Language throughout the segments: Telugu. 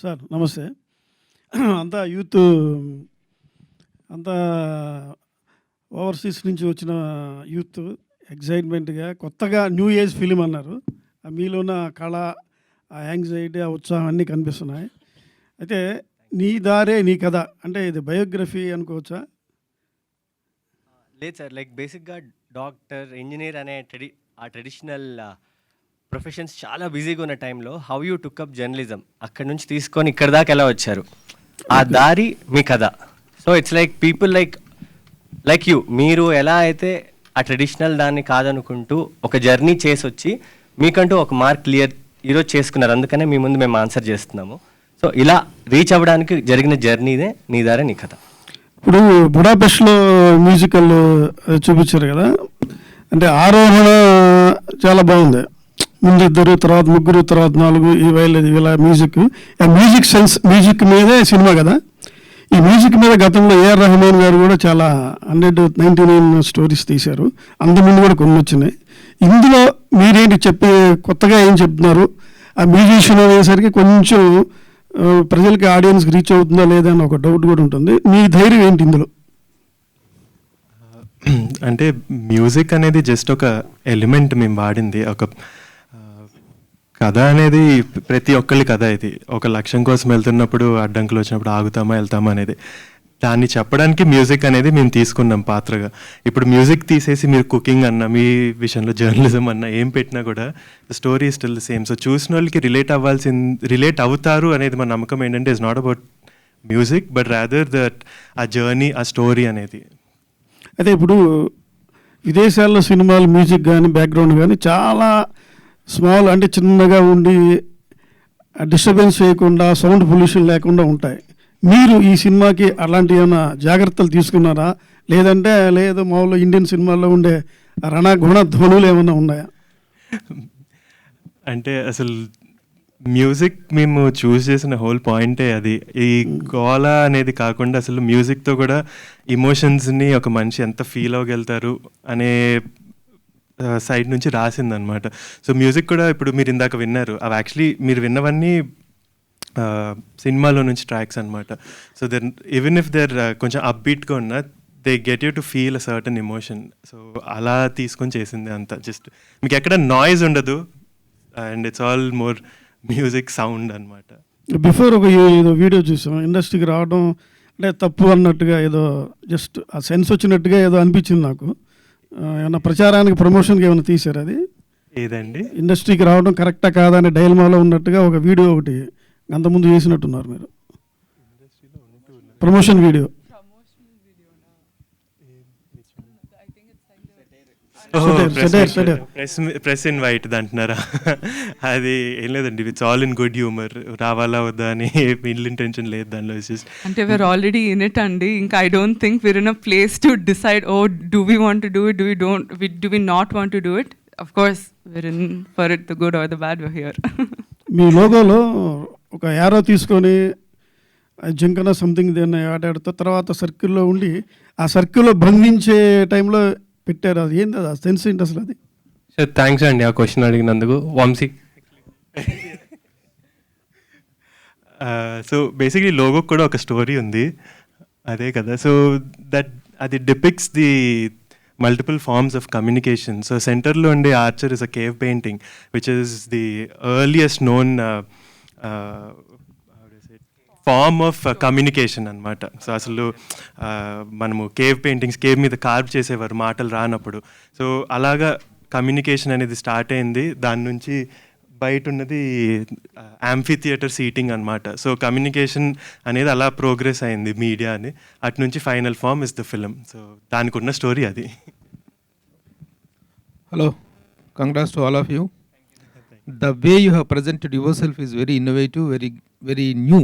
సార్ నమస్తే. అంతా యూత్ అంతా ఓవర్సీస్ నుంచి వచ్చిన యూత్ ఎక్సైట్మెంట్గా కొత్తగా న్యూ ఏజ్ ఫిలిం అన్నారు. మీలో ఉన్న కళ, ఆ యాంగ్జైటీ, ఆ ఉత్సాహం అన్నీ కనిపిస్తున్నాయి. అయితే నీ దారే నీ కథ అంటే ఇది బయోగ్రఫీ అనుకోవచ్చా? లేదు సార్, లైక్ బేసిక్గా డాక్టర్, ఇంజనీర్ అనే ట్రెడిషనల్ ప్రొఫెషన్స్ చాలా బిజీగా ఉన్న టైంలో how you took up journalism, అక్కడ నుంచి తీసుకొని ఇక్కడ దాకా ఎలా వచ్చారు, ఆ దారి మీ కథ. So it's like people like you, మీరు ఎలా అయితే ఆ ట్రెడిషనల్ దాన్ని కాదనుకుంటూ ఒక జర్నీ చేసి వచ్చి మీకంటూ ఒక మార్క్ క్లియర్ ఈరోజు చేసుకున్నారు. అందుకనే మీ ముందు మేము ఆన్సర్ చేస్తున్నాము. సో ఇలా రీచ్ అవ్వడానికి జరిగిన జర్నీనే నీ దారే నీ కథ. ఇప్పుడు బుడాపెస్ట్లో మ్యూజికల్ చూపించారు కదా, అంటే ఆరోహణ చాలా బాగుంది. ముందు 2, తర్వాత 3, తర్వాత 4 ఇలా మ్యూజిక్ సెన్స్, మ్యూజిక్ మీదే సినిమా కదా. ఈ మ్యూజిక్ మీద గతంలో ఏఆర్ రెహమాన్ గారు కూడా చాలా 199 స్టోరీస్ తీశారు. అంతకుముందు కూడా కొన్ని వచ్చినాయి. ఇందులో మీరేంటి కొత్తగా ఏం చెప్తున్నారు? ఆ మ్యూజిషియన్ అనేసరికి కొంచెం ప్రజలకి, ఆడియన్స్కి రీచ్ అవుతుందా లేదా అని ఒక డౌట్ కూడా ఉంటుంది. మీ ధైర్యం ఏంటి ఇందులో? అంటే మ్యూజిక్ అనేది జస్ట్ ఒక ఎలిమెంట్ మేము వాడింది. ఒక కథ అనేది ప్రతి ఒక్కళ్ళ కథ. ఇది ఒక లక్ష్యం కోసం వెళ్తున్నప్పుడు అడ్డంకులు వచ్చినప్పుడు ఆగుతామా వెళ్తామా అనేది, దాన్ని చెప్పడానికి మ్యూజిక్ అనేది మేము తీసుకున్నాం పాత్రగా. ఇప్పుడు మ్యూజిక్ తీసేసి మీరు కుకింగ్ అన్న, మీ విషయంలో జర్నలిజం అన్న ఏం పెట్టినా కూడా స్టోరీ స్టిల్ సేమ్. సో చూసిన వాళ్ళకి రిలేట్ అవుతారు అనేది మన నమ్మకం ఏంటంటే it's not about music but rather that ఆ జర్నీ, ఆ స్టోరీ అనేది. అయితే ఇప్పుడు విదేశాల్లో సినిమాలు మ్యూజిక్ కానీ బ్యాక్గ్రౌండ్ కానీ చాలా స్మాల్, అంటే చిన్నగా ఉండి డిస్టర్బెన్స్ చేయకుండా, సౌండ్ పొల్యూషన్ లేకుండా ఉంటాయి. మీరు ఈ సినిమాకి అలాంటి ఏమైనా జాగ్రత్తలు తీసుకున్నారా? లేదంటే లేదు మామూలు ఇండియన్ సినిమాల్లో ఉండే రణగుణ ధ్వనులు ఏమైనా ఉన్నాయా? అంటే అసలు మ్యూజిక్ మేము చూస్ చేసిన హోల్ పాయింటే అది. ఈ గోల అనేది కాకుండా అసలు మ్యూజిక్తో కూడా ఇమోషన్స్ని ఒక మనిషి ఎంత ఫీల్ అవ్వగలుగుతారు అనే సైడ్ నుంచి రాసిందనమాట. సో మ్యూజిక్ కూడా ఇప్పుడు మీరు ఇందాక విన్నారు, అవి యాక్చువల్లీ మీరు విన్నవన్నీ సినిమాలో నుంచి ట్రాక్స్ అనమాట. సో ఈవెన్ ఇఫ్ దేర్ కొంచెం అప్బీట్గా ఉన్న, they get you to feel a certain emotion. So అలా తీసుకొని చేసింది అంతా. జస్ట్ మీకు ఎక్కడ నాయిస్ ఉండదు and it's all more music sound అనమాట. బిఫోర్ ఒక ఏదో వీడియో చూసాం, ఇండస్ట్రీకి రావడం అంటే తప్పు అన్నట్టుగా, ఏదో జస్ట్ ఆ సెన్స్ వచ్చినట్టుగా ఏదో అనిపించింది నాకు. ఏమన్నా ప్రచారానికి, ప్రమోషన్కి ఏమైనా తీశారు? అది ఏదండి? ఇండస్ట్రీకి రావడం కరెక్టా కాదా అని డైల్మాలో ఉన్నట్టుగా ఒక వీడియో ఒకటి అంతకుముందు చేసినట్టున్నారు మీరు, ప్రమోషన్ వీడియో. ప్రెస్ ఇన్వైట్ అంటున్నారా? అది ఏం లేదండి, it's all in good humour. రావాలా వద్దా అని ఇల్ ఇంటెన్షన్ లేదు దానిలో. అంటే we're already in it అండి. ఇంకా I don't think we're in a place to decide, oh, do we want to do it, do we not want to do it. Of course we're in for it, the good or the bad, we're here. మీ లోగోలో ఒక యారో తీసుకొని జింకన సంథింగ్ దేన్ని ఆడాడుతో తర్వాత సర్కిల్లో ఉండి ఆ సర్కిల్లో బంధించే టైంలో పెట్టారు. అది ఏంది, అది సెన్స్ ఏంటి అసలు? అది సార్ థ్యాంక్స్ అండి ఆ క్వశ్చన్ అడిగినందుకు. వంశీ. సో బేసిక్లీ లోగో కూడా ఒక స్టోరీ ఉంది, అదే కదా. సో అది depicts the multiple forms of communication. So సెంటర్లో ఉండే archer is a cave painting which is the earliest known form of communication అనమాట. సో అసలు మనము కేవ్ పెయింటింగ్స్, కేవ్ మీద కార్వ్ చేసేవారు మాటలు రానప్పుడు. సో అలాగా కమ్యూనికేషన్ అనేది స్టార్ట్ అయింది. దాని నుంచి బయట ఉన్నది యాంఫీ థియేటర్ సీటింగ్ అనమాట. సో కమ్యూనికేషన్ అనేది అలా ప్రోగ్రెస్ అయింది మీడియా అని. అటు నుంచి final form is the film. So దానికి ఉన్న స్టోరీ అది. Hello, congrats to all of you. The way you have presented yourself is very innovative, very new.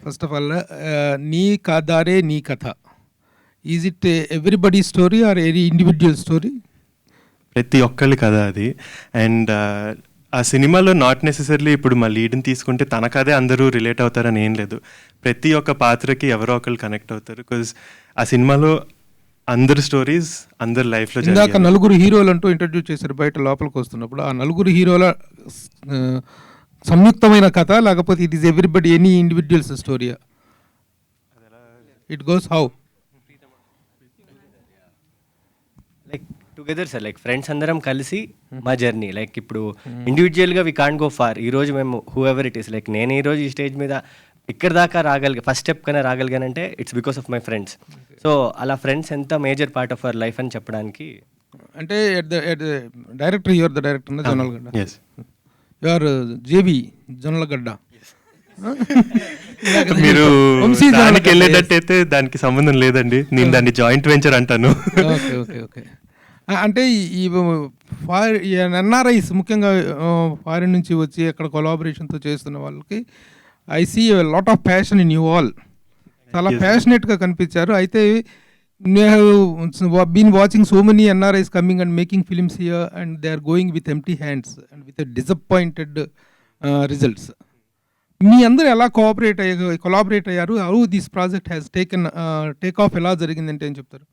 First of all, నీ దారే నీ కథ, is it everybody story or any individual story? ప్రతి ఒక్కళ్ళ కథ అది. అండ్ ఆ సినిమాలో నాట్ నెసెసర్లీ ఇప్పుడు మా లీడ్ని తీసుకుంటే తన కథే అందరూ రిలేట్ అవుతారని ఏం లేదు. ప్రతి ఒక్క పాత్రకి ఎవరో ఒకళ్ళు కనెక్ట్ అవుతారు. బికాజ్ ఆ సినిమాలో అందరు స్టోరీస్ అందరు లైఫ్లో. ఇందాక 4 హీరోలు అంటూ ఇంట్రడ్యూస్ చేశారు బయట లోపలికి వస్తున్నప్పుడు. ఆ 4 హీరోల సంయుక్తమైన కథ లేకపోతే it is everybody any individuals స్టోరీయా? It goes how? Like together sir, like friends అందరం కలిసి మా జర్నీ. లైక్ ఇప్పుడు ఇండివిజువల్గా వి కాంట్ గో ఫార్. ఈ రోజు మేము who ever it is, like నేను ఈ రోజు ఈ స్టేజ్ మీద ఇక్కడ దాకా ఫస్ట్ స్టెప్ కన్నా రాగలిగానంటే it's because of my friends. So అలా ఫ్రెండ్స్ ఎంత major part of our life అని చెప్పడానికి. అంటే director, your the director Jonnalagadda, yes your JB Jonnalagadda. మీరు వంశీ దానికి జొన్నలగడ్డ, వెళ్ళేటట్టయితే దానికి సంబంధం లేదండి, నేను దాన్ని జాయింట్ వెంచర్ అంటాను. Okay okay okay. అంటే ఈ ఎన్ఆర్ఐస్ ముఖ్యంగా ఫారిన్ నుంచి వచ్చి అక్కడ కొలాబరేషన్తో చేస్తున్న వాళ్ళకి I see lot of passion in you all. చాలా ప్యాషనెట్గా కనిపించారు. అయితే been watching so many NRIs coming and making films here and they are going with empty hands and with disappointed results. మీ అందరూ ఎలా కొలాబరేట్ అయ్యారు? How this project has take off ఎలా జరిగిందంటే ఏం చెప్తారు?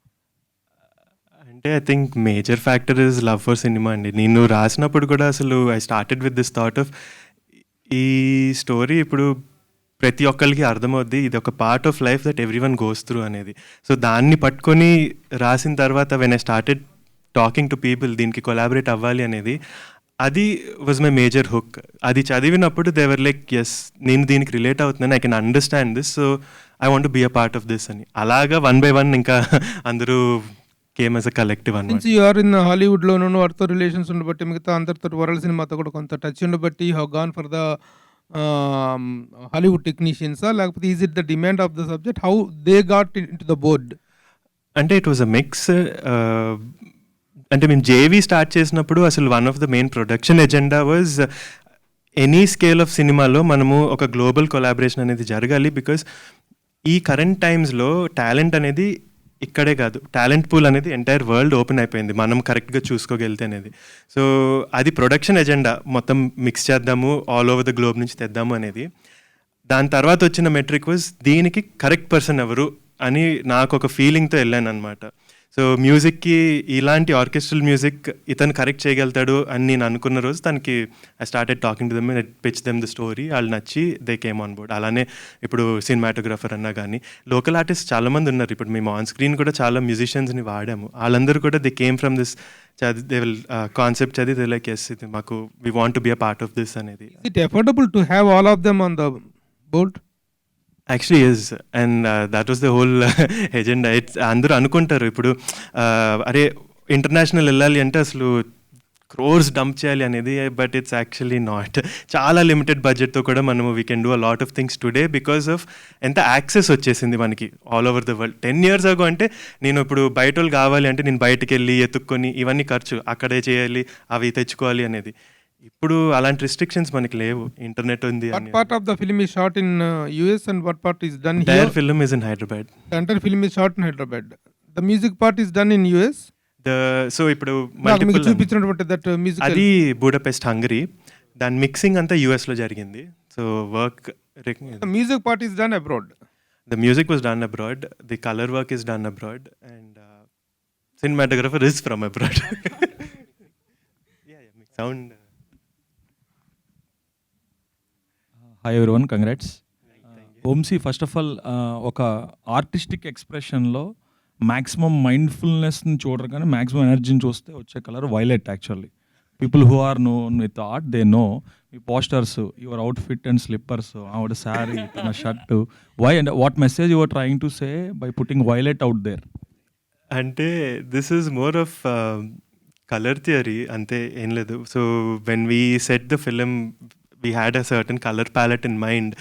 అంటే I think major factor is love for cinema అండి. నేను రాసినప్పుడు కూడా అసలు I started with this thought of ఈ స్టోరీ ఇప్పుడు ప్రతి ఒక్కరికి అర్థమవుద్ది, ఇది ఒక part of life that every one goes through అనేది. సో దాన్ని పట్టుకొని రాసిన తర్వాత when I started talking to people దీనికి కొలాబరేట్ అవ్వాలి అనేది, అది వాజ్ మై మేజర్ హుక్. అది చదివినప్పుడు దేవర్ లైక్ ఎస్, నేను దీనికి రిలేట్ అవుతున్నాను, I can understand this, so I want be a part of this అని. అలాగా 1 by 1 ఇంకా అందరూ కేమ్ యాజ్ అ కలెక్టివ్ అనమాట. యూ ఆర్ ఇన్ హాలీవుడ్లోనూ వాటితో రిలేషన్స్ ఉండబట్టి మిగతా అందరితో వరల్డ్ సినిమాతో కూడా కొంత టచ్ ఉండబట్టి you have gone for the Hollywood టెక్నీషియన్సా, లేకపోతే is it the demand of the subject? How they got into the board? అంటే ఇట్ వాజ్ అ మిక్స్. అంటే మేము జేవీ స్టార్ట్ చేసినప్పుడు అసలు one of the main production agenda was any scale of సినిమాలో మనము ఒక గ్లోబల్ కొలాబరేషన్ అనేది జరగాలి. బికాస్ ఈ కరెంట్ టైమ్స్లో టాలెంట్ అనేది ఇక్కడే కాదు, టాలెంట్ పూల్ అనేది ఎంటైర్ వరల్డ్ ఓపెన్ అయిపోయింది మనం కరెక్ట్గా చూసుకోగలితే అనేది. సో అది ప్రొడక్షన్ ఎజెండా, మొత్తం మిక్స్ చేద్దాము, ఆల్ ఓవర్ ద గ్లోబ్ నుంచి తెద్దాము అనేది. దాని తర్వాత వచ్చిన మెట్రిక్ వాజ్ దీనికి కరెక్ట్ పర్సన్ ఎవరు అని నాకు ఒక ఫీలింగ్తో వెళ్ళాను అనమాట. సో మ్యూజిక్కి ఇలాంటి ఆర్కెస్ట్రల్ మ్యూజిక్ ఇతను కరెక్ట్ చేయగలుగుతాడు అని నేను అనుకున్న రోజు తనకి I started talking to them and pitch them the story. వాళ్ళు నచ్చి దే కేమ్ ఆన్ బోర్డ్. అలానే ఇప్పుడు సినిమాటోగ్రఫర్ అన్నా కానీ లోకల్ ఆర్టిస్ట్ చాలామంది ఉన్నారు. ఇప్పుడు మేము ఆన్ స్క్రీన్ కూడా చాలా మ్యూజిషియన్స్ని వాడాము. వాళ్ళందరూ కూడా they came from this they will concept చదివి దే లైక్ ఎస్, ఇది మాకు we want to be a part of this అనేది. Is it affordable to have all of them on the board? Actually is, and that was the whole agenda. It's అందరూ అనుకుంటారు ఇప్పుడు అరే ఇంటర్నేషనల్ వెళ్ళాలి అంటే అసలు క్రోర్స్ డంప్ చేయాలి అనేది, బట్ ఇట్స్ యాక్చువల్లీ నాట్. చాలా లిమిటెడ్ బడ్జెట్తో కూడా మనము we can do a lot of things today because of ఎంత యాక్సెస్ వచ్చేసింది మనకి all over the world. 10 years ago అంటే నేను ఇప్పుడు బయట వాళ్ళు కావాలి అంటే నేను బయటకు వెళ్ళి ఎత్తుక్కొని ఇవన్నీ ఖర్చు, అక్కడే చేయాలి, అవి తెచ్చుకోవాలి అనేది. ఇప్పుడు అలాంటి రిస్ట్రిక్షన్స్ మనకి లేవు, ఇంటర్నెట్ ఉంది. What part of the film is shot in US and what part is done here? Entire film is in Hyderabad. The entire film is shot in Hyderabad. The music part is done in US. So ఇప్పుడు నాకు మీకు multiple చూపించినటువంటి దట్ మ్యూజిక్ అది బుడపెస్ట్ హంగరీ, దాని మిక్సింగ్ అంతా యుఎస్లో జరిగింది. So work music part is done abroad. The music was done abroad, the colour work is done abroad, and cinematographer is from abroad. Sound. Hi everyone, congrats. Vamshi, first of all ఒక ఆర్టిస్టిక్ ఎక్స్ప్రెషన్లో మ్యాక్సిమం మైండ్ఫుల్నెస్ని చూడరు కానీ మ్యాక్సిమం ఎనర్జీని చూస్తే వచ్చే colour violet. Actually people who are known with art they know me posters, your outfit and slippers, ఆవిడ శారీ, తన shirt, why and what message your trying to say by putting violet out there? అంటే this is more of colour theory, అంతే, ఏం లేదు. So when we set the film we had a certain color palette in mind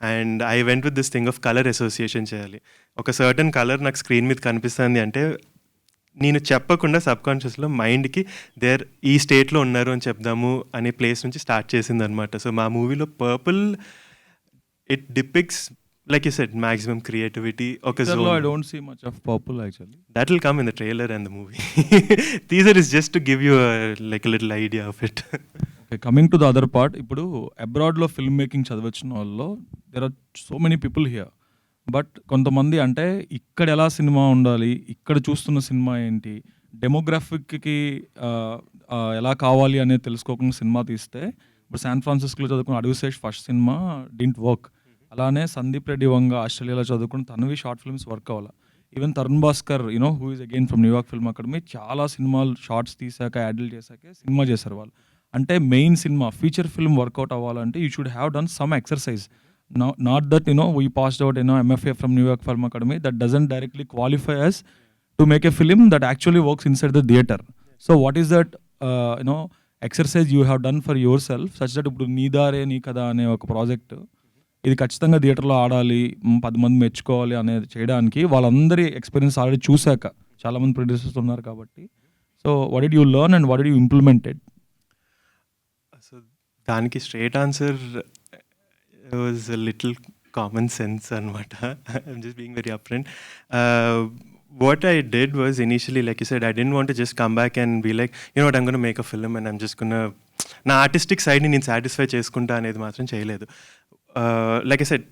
and I went with this thing of color association చేయాలి. ఒక సర్టన్ కలర్ నాకు స్క్రీన్ మీద కనిపిస్తుంది అంటే నేను చెప్పకుండా సబ్కాన్షియస్లో మైండ్కి దేర్ ఈ స్టేట్లో ఉన్నారు అని చెప్దాము అనే ప్లేస్ నుంచి స్టార్ట్ చేసింది అనమాట. సో మా మూవీలో purple it depicts like you said maximum creativity. ఒక Sir, I don't see much of purple actually. that will come in the trailer and the movie. Teaser is just to give you like a little idea of it. Okay, coming to the other part, ఇప్పుడు అబ్రాడ్లో ఫిల్మ్ మేకింగ్ చదివచ్చిన వాళ్ళు there are so many people here, but కొంతమంది అంటే ఇక్కడ ఎలా సినిమా ఉండాలి, ఇక్కడ చూస్తున్న సినిమా ఏంటి, డెమోగ్రాఫిక్కి ఎలా కావాలి అనేది తెలుసుకోకుండా సినిమా తీస్తే ఇప్పుడు శాన్ ఫ్రాన్సిస్కోలో చదువుకున్న అడుగుశేష్ ఫస్ట్ సినిమా డింట్ వర్క్. అలానే సందీప్ రెడ్డి వంగ ఆస్ట్రేలియాలో చదువుకున్న తనవి షార్ట్ ఫిల్మ్స్ వర్క్ అవ్వాలి. Even Tarun Bhaskar who is again from New York film academy చాలా సినిమాలు షార్ట్స్ తీసాక యాడిల్ చేశాకే సినిమా చేశారు వాళ్ళు. అంటే main cinema feature film work out అవ్వాలంటే you should have done some exercise. Not that we passed out MFA from New York film academy, that doesn't directly qualify us to make a film that actually works inside the theatre. So what is that exercise you have done for yourself such that ఇప్పుడు నీ దారే నీ కదా అనే ఒక ప్రాజెక్ట్ ఇది ఖచ్చితంగా థియేటర్లో ఆడాలి, 10 మంది మెచ్చుకోవాలి అనేది చేయడానికి వాళ్ళందరి ఎక్స్పీరియన్స్ ఆల్రెడీ చూశాక చాలామంది ప్రొడ్యూసర్స్ ఉన్నారు కాబట్టి. So what did you learn and what did you implemented? So దానికి straight answer was little common sense అనమాట. I'm just being very apparent. What I did was initially, like you said, I didn't want to just come back and be like, you know what, I'm going to make a film and I'm just going to నా ఆర్టిస్టిక్ సైడ్ని నేను సాటిస్ఫై చేసుకుంటా అనేది మాత్రం చేయలేదు. Like I said,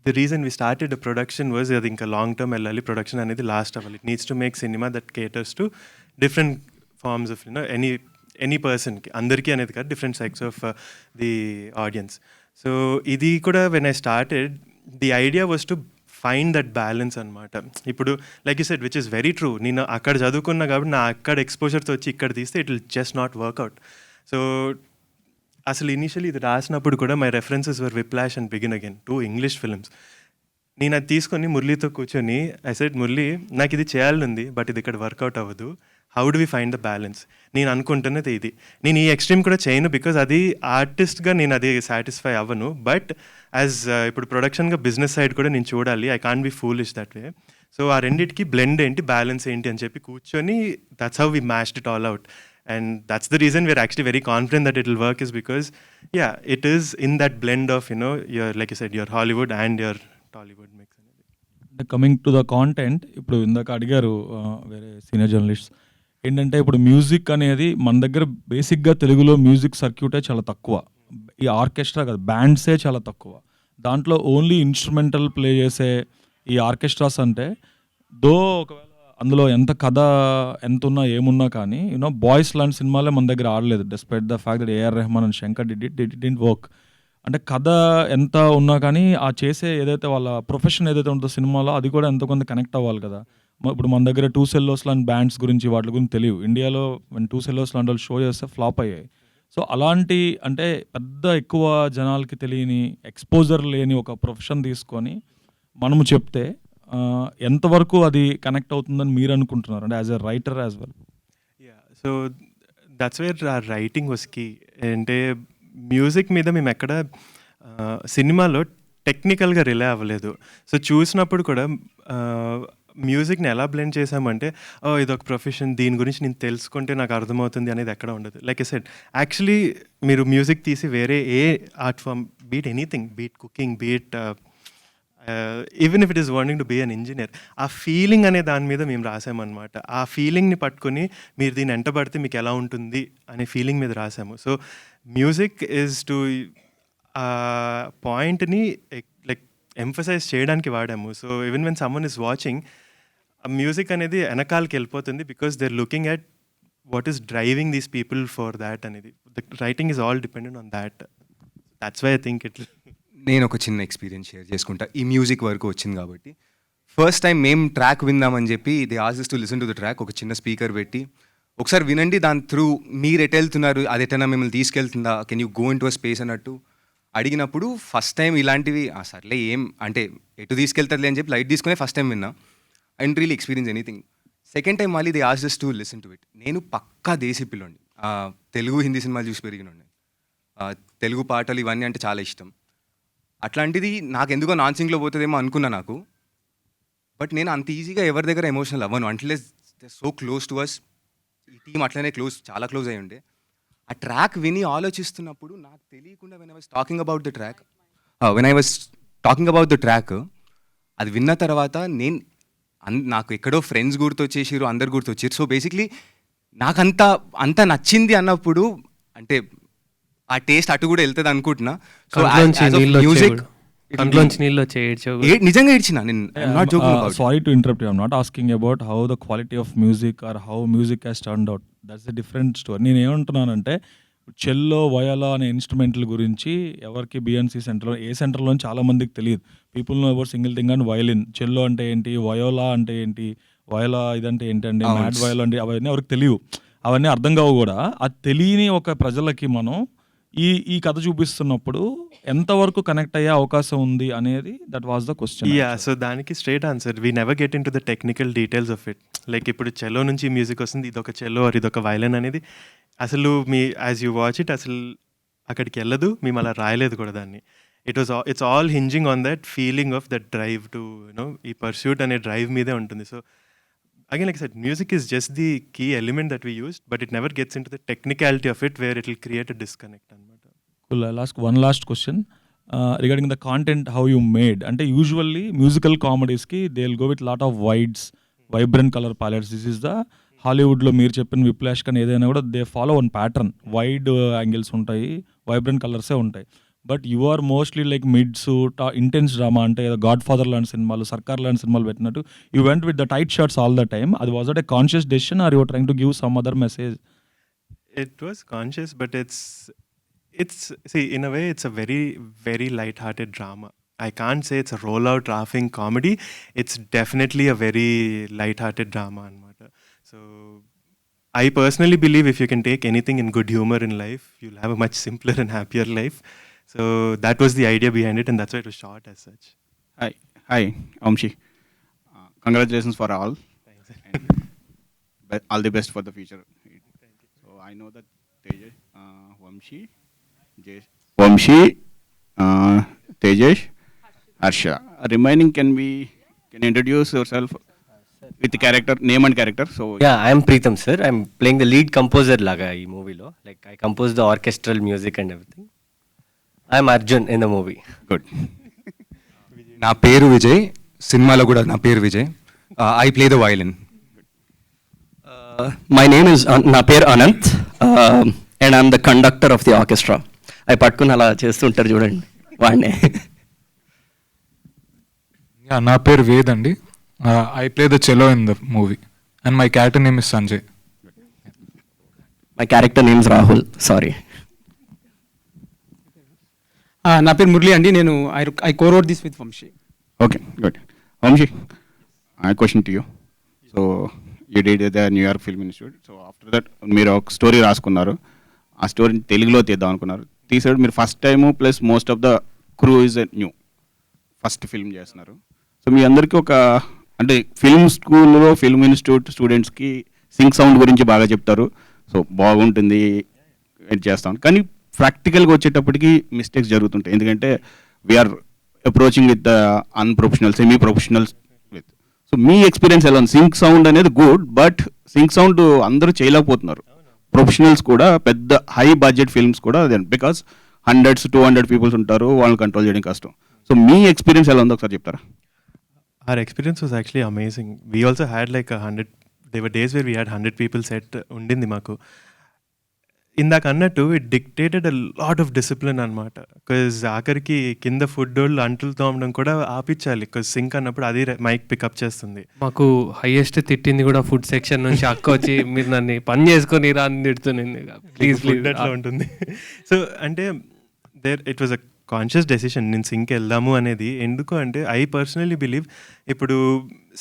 the reason we started production was అది ఇంకా లాంగ్ టర్మ్ వెళ్ళాలి, ప్రొడక్షన్ అనేది లాస్ట్ అవ్వాలి. It needs to make cinema that caters to different forms of any పర్సన్కి, అందరికీ అనేది కాదు, different sects of the audience. So ఇది కూడా when I started the idea was to find that balance అనమాట. ఇప్పుడు like you said which is very true, నేను అక్కడ చదువుకున్నా కాబట్టి నా అక్కడ ఎక్స్పోజర్తో వచ్చి ఇక్కడ తీస్తే it will just not work out. So అసలు ఇనీషియలీ ఇది రాసినప్పుడు కూడా my references were Whiplash and Begin Again 2 English films. నేను అది తీసుకొని మురళీతో కూర్చొని ఐ సెడ్, మురళీ నాకు ఇది చేయాలనుంది బట్ ఇది ఇక్కడ వర్కౌట్ అవ్వదు, how do we find the balance? నేను అనుకుంటున్నది ఇది, నేను ఈ ఎక్స్ట్రీమ్ కూడా చేయను బికాజ్ అది ఆర్టిస్ట్గా నేను అది సాటిస్ఫై అవ్వను, బట్ యాజ్ ఇప్పుడు ప్రొడక్షన్గా బిజినెస్ సైడ్ కూడా నేను చూడాలి, I can't be foolish that way. So ఆ రెండింటికి బ్లెండ్ ఏంటి, బ్యాలెన్స్ ఏంటి అని చెప్పి కూర్చొని that's how we mashed it all out. And that's the reason we're actually very confident that it will work, is because, yeah, it is in that blend of, your, like you said, your Hollywood and your Tollywood mix. Coming to the content, ఇప్పుడు ఇందాక అడిగారు వేరే సీనియర్ జర్నలిస్ట్ ఏంటంటే, ఇప్పుడు మ్యూజిక్ అనేది మన దగ్గర బేసిక్గా తెలుగులో మ్యూజిక్ సర్క్యూటే చాలా తక్కువ. ఈ ఆర్కెస్ట్రా కదా, బ్యాండ్సే చాలా తక్కువ. దాంట్లో ఓన్లీ ఇన్స్ట్రుమెంటల్ ప్లే చేసే ఈ ఆర్కెస్ట్రాస్ అంటే ఒకవేళ అందులో ఎంత కథ ఎంత ఉన్నా ఏమున్నా కానీ బాయ్స్ లాంటి సినిమాలే మన దగ్గర ఆడలేదు, despite the fact that AR Rahman and Shankar did work. అంటే కథ ఎంత ఉన్నా కానీ ఆ చేసే ఏదైతే వాళ్ళ ప్రొఫెషన్ ఏదైతే ఉంటుందో సినిమాలో అది కూడా ఎంతో కొంత కనెక్ట్ అవ్వాలి కదా. ఇప్పుడు మన దగ్గర 2 Cellos లాంటి బ్యాండ్స్ గురించి వాటి గురించి తెలియదు. ఇండియాలో 2 Cellos లాంటి వాళ్ళు షో చేస్తే ఫ్లాప్ అయ్యాయి. సో అలాంటి అంటే పెద్ద ఎక్కువ జనాలకి తెలియని ఎక్స్పోజర్ లేని ఒక ప్రొఫెషన్ తీసుకొని మనము చెప్తే ఎంతవరకు అది కనెక్ట్ అవుతుందని మీరు అనుకుంటున్నారు, అంటే as a writer as well? So that's where ఆ రైటింగ్ వాస్ కీ. అంటే మ్యూజిక్ మీద మేము ఎక్కడ సినిమాలో టెక్నికల్గా రిలే అవ్వలేదు. సో చూసినప్పుడు కూడా మ్యూజిక్ని ఎలా బ్లెండ్ చేసామంటే, ఇదొక ప్రొఫెషన్, దీని గురించి నేను తెలుసుకుంటే నాకు అర్థమవుతుంది అనేది ఎక్కడ ఉండదు. లైక్ ఐ సెడ్, యాక్చువల్లీ మీరు మ్యూజిక్ తీసి వేరే ఏ art form, be it anything, be it cooking, be it even if it is wanting to be an engineer, ఆ ఫీలింగ్ అనే దాని మీద మేము రాసామన్నమాట. ఆ ఫీలింగ్ని పట్టుకొని మీరు దీన్ని ఎంటబడితే మీకు ఎలా ఉంటుంది అనే ఫీలింగ్ మీద రాసాము. సో మ్యూజిక్ ఈజ్ టు పాయింట్ని లైక్ ఎంఫసైజ్ చేయడానికి వాడాము. So even when someone is watching, music అనేది వెనకాలకి వెళ్ళిపోతుంది because they are looking at what is driving these people for that అనేది. The writing is all dependent on that. That's why I think it. నేను ఒక చిన్న ఎక్స్పీరియన్స్ షేర్ చేసుకుంటా. ఈ మ్యూజిక్ వరకు వచ్చింది కాబట్టి, ఫస్ట్ టైం మేము ట్రాక్ విందామని చెప్పి the ask to listen to the track, ఒక చిన్న స్పీకర్ పెట్టి ఒకసారి వినండి, దాని త్రూ మీరు ఎటు వెళ్తున్నారు, అది ఎటైనా మిమ్మల్ని తీసుకెళ్తుందా, can you go into a space అన్నట్టు అడిగినప్పుడు ఫస్ట్ టైం ఇలాంటివి సర్లే ఏం అంటే ఎటు తీసుకెళ్తారులే అని చెప్పి లైట్ తీసుకునే ఫస్ట్ టైం విన్నా. I don't really experience anything. Second time మళ్ళీ the ask to listen to it. నేను పక్కా దేశీ పిల్లండి, తెలుగు హిందీ సినిమాలు చూసి పెరిగినండి, తెలుగు పాటలు ఇవన్నీ అంటే చాలా ఇష్టం. అట్లాంటిది నాకు ఎందుకో నాన్ సింగ్లో పోతుందేమో అనుకున్నా నాకు. బట్ నేను అంత ఈజీగా ఎవరి దగ్గర ఎమోషనల్ అవ్వను until they so close to us. ఈ టీం అట్లనే చాలా క్లోజ్ అయ్యి ఉండే. ఆ ట్రాక్ విని ఆలోచిస్తున్నప్పుడు నాకు తెలియకుండా when I was talking about the track అది విన్న తర్వాత నాకు ఎక్కడో ఫ్రెండ్స్ గుర్తొచ్చేసారు, అందరు గుర్తొచ్చారు. సో బేసిక్లీ నాకు అంత నచ్చింది అన్నప్పుడు అంటే ఆ టేస్ట్ అటు కూడా వెళ్తుంది అనుకుంటున్నా. సో మ్యూజిక్ నిజంగా ఇచ్చినా నేను not joking. Sorry to interrupt you, I am not asking about how the quality of music or how music has turned out. That's a different story. నేను ఏమంటున్నానంటే చెల్లో వయోలా అనే ఇన్స్ట్రుమెంట్ల గురించి ఎవరికి బిఎన్సి సెంటర్లో ఏ సెంటర్లో చాలా మందికి తెలియదు. People know about single thing and violin. Cello అంటే ఏంటి, వయోలా అంటే ఏంటి, వయోలా ఇదంటే ఏంటండి, అవును. మ్యాడ్ వయోలా అంటే అవన్నీ ఎవరికి తెలియవు. అవన్నీ అర్థం కావు కూడా. అది తెలియని ఒక ప్రజలకి మనం ఈ కథ చూపిస్తున్నప్పుడు ఎంతవరకు కనెక్ట్ అయ్యే అవకాశం ఉంది అనేది that was the question. Yeah, so దానికి straight answer, we never get into the technical details of it. Like ఇప్పుడు చెలో నుంచి మ్యూజిక్ వస్తుంది, ఇదొక చెలో ఆర్ ఇదొక వైలన్ అనేది అసలు మీ యాజ్ యూ వాచ్ ఇట్ అసలు అక్కడికి వెళ్ళదు, మేము అలా రాయలేదు కూడా దాన్ని. It's all hinging on that feeling of that drive to you know, ఈ పర్స్యూట్ అనే డ్రైవ్ మీదే ఉంటుంది. So again, like I said, music is just the key element that we used, but it never gets into the technicality of it where it will create a disconnect. Cool. I'll ask one last question regarding the content, how you made. అంటే యూజువల్లీ మ్యూజికల్ కామెడీస్కి they will go with lot of wides, vibrant colour palettes. This is the హాలీవుడ్లో మీరు చెప్పిన విప్లాష్ కానీ ఏదైనా కూడా they follow one pattern, wide angles ఉంటాయి, వైబ్రెంట్ కలర్సే ఉంటాయి. But you are mostly like mids, intense drama, అంటే గాడ్ ఫాదర్ లాంటి సినిమాలు, సర్కార్ లాంటి సినిమాలు పెట్టినట్టు you went with the tight shirts all the time. అది was that a conscious decision are you are trying to give some other message? It was conscious, but it's see, in a way it's a very very light-hearted drama. I can't say it's a roll-out laughing comedy. It's definitely a very light-hearted drama anamata. So I personally believe if you can take anything in good humor in life, you'll have a much simpler and happier life. So that was the idea behind it, and that's why it was shot as such. Hi, Amshi. Congratulations for all. Thanks. And all the best for the future. So I know that Tejas, Vamshi, Tejas, Harsha. Remaining, can introduce yourself with the character, name and character? So Yeah, I am Preetham sir. I am playing the lead composer laga ee movie lo. Like I composed the orchestral music and everything. I am Arjun in the movie. good. నా పేరు విజయ్, సినిమాలో కూడా నా పేరు Vijay. I play the violin. My name is నా పేరు Anant and I'm the conductor of the orchestra. అవి పట్టుకుని అలా చేస్తుంటారు చూడండి వాడినే. నా పేరు వేద్ అండి. I play the cello in the movie and my character name is Sanjay. My character name is Rahul. Sorry. నా పేరు మురళి అండి. నేను I co-wrote this with Vamshi. Okay, good. Vamshi, I question to you. So you did the New York Film Institute. So after that మీరు ఒక స్టోరీ రాసుకున్నారు, ఆ స్టోరీని తెలుగులో తీద్దాం అనుకున్నారు. తీసాడు మీరు first time, plus most of the crew is new, first film చేస్తున్నారు. సో మీ అందరికీ ఒక అంటే ఫిల్మ్ స్కూల్లో ఫిల్మ్ ఇన్స్టిట్యూట్ స్టూడెంట్స్కి సింక్ సౌండ్ గురించి బాగా చెప్తారు, సో బాగుంటుంది చేస్తాం. కానీ ప్రాక్టికల్గా వచ్చేటప్పటికి మిస్టేక్స్ జరుగుతుంటాయి, ఎందుకంటే we are approaching with the unprofessional, semi professionals with. So మీ ఎక్స్పీరియన్స్ ఎలా ఉంది? సింక్ సౌండ్ అనేది గుడ్, బట్ సింక్ సౌండ్ అందరూ చేయలేకపోతున్నారు. ప్రొఫెషనల్స్ కూడా పెద్ద హై బడ్జెట్ ఫిల్మ్స్ కూడా అదే, బికాస్ 100-200 పీపుల్స్ ఉంటారు, వాళ్ళని కంట్రోల్ చేయడం కష్టం. సో మీ ఎక్స్పీరియన్స్ ఎలా ఉందో ఒకసారి చెప్తారా? Our experience was actually amazing. We also had like 100, there were days where we had 100 people set undindi maku. ఇందాక అన్నట్టు it dictated a lot of discipline అనమాట. బికాజ్ ఆఖరికి కింద ఫుడ్ వాళ్ళు అంటులు తోమడం కూడా ఆపించాలి, బికాజ్ సింక్ అన్నప్పుడు అది మైక్ పికప్ చేస్తుంది. మాకు హైయెస్ట్ తిట్టింది కూడా ఫుడ్ సెక్షన్ నుంచి అక్క వచ్చి మీరు నన్ను పని చేసుకొని రా అని తిడుతుంది. ప్లీజ్ ఫుడ్ అట్లా ఉంటుంది. సో అంటే it was a conscious decision నేను సింక్ వెళ్దాము అనేది. ఎందుకు అంటే ఐ పర్సనలీ బిలీవ్ ఇప్పుడు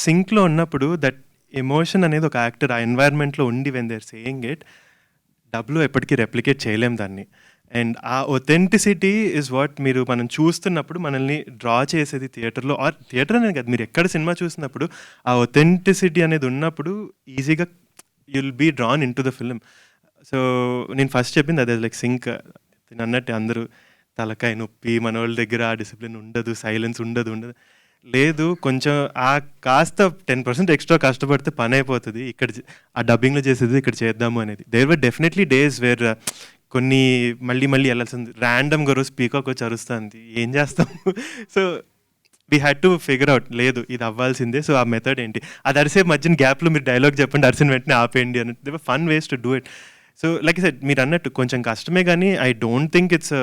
సింక్లో ఉన్నప్పుడు దట్ ఎమోషన్ అనేది ఒక యాక్టర్ ఆ ఎన్వైర్న్మెంట్లో ఉండి when they are saying it, డబ్బులో ఎప్పటికీ రెప్లికేట్ చేయలేం దాన్ని. అండ్ ఆ ఒథెంటిసిటీ ఇస్ వాట్ మీరు మనం చూస్తున్నప్పుడు మనల్ని డ్రా చేసేది థియేటర్లో, ఆర్ థియేటర్ అనేది కాదు, మీరు ఎక్కడ సినిమా చూసినప్పుడు ఆ ఒథెంటిసిటీ అనేది ఉన్నప్పుడు ఈజీగా you'll be drawn into the film. So నేను ఫస్ట్ చెప్పింది అదే, లైక్ సింక్ అన్నట్టు అందరూ తలకాయ నొప్పి, మన వాళ్ళ దగ్గర ఆ డిసిప్లిన్ ఉండదు, సైలెన్స్ ఉండదు లేదు, కొంచెం ఆ కాస్త 10% ఎక్స్ట్రా కష్టపడితే పని అయిపోతుంది, ఇక్కడ ఆ డబ్బింగ్లో చేసేది ఇక్కడ చేద్దాము అనేది. There were definitely days where కొన్ని మళ్ళీ వెళ్ళాల్సింది, ర్యాండమ్గా రోజు పీకాక్ వచ్చి అరుస్తుంది, ఏం చేస్తాము. So we had to figure out, లేదు ఇది అవ్వాల్సిందే. సో ఆ మెథడ్ ఏంటి, అది అరిసే మధ్యన గ్యాప్లో మీరు డైలాగ్ చెప్పండి, అరిసిన వెంటనే ఆపేయండి అన్నట్టు. They were fun ways to do it. So like said మీరు అన్నట్టు కొంచెం కష్టమే, కానీ I don't think it's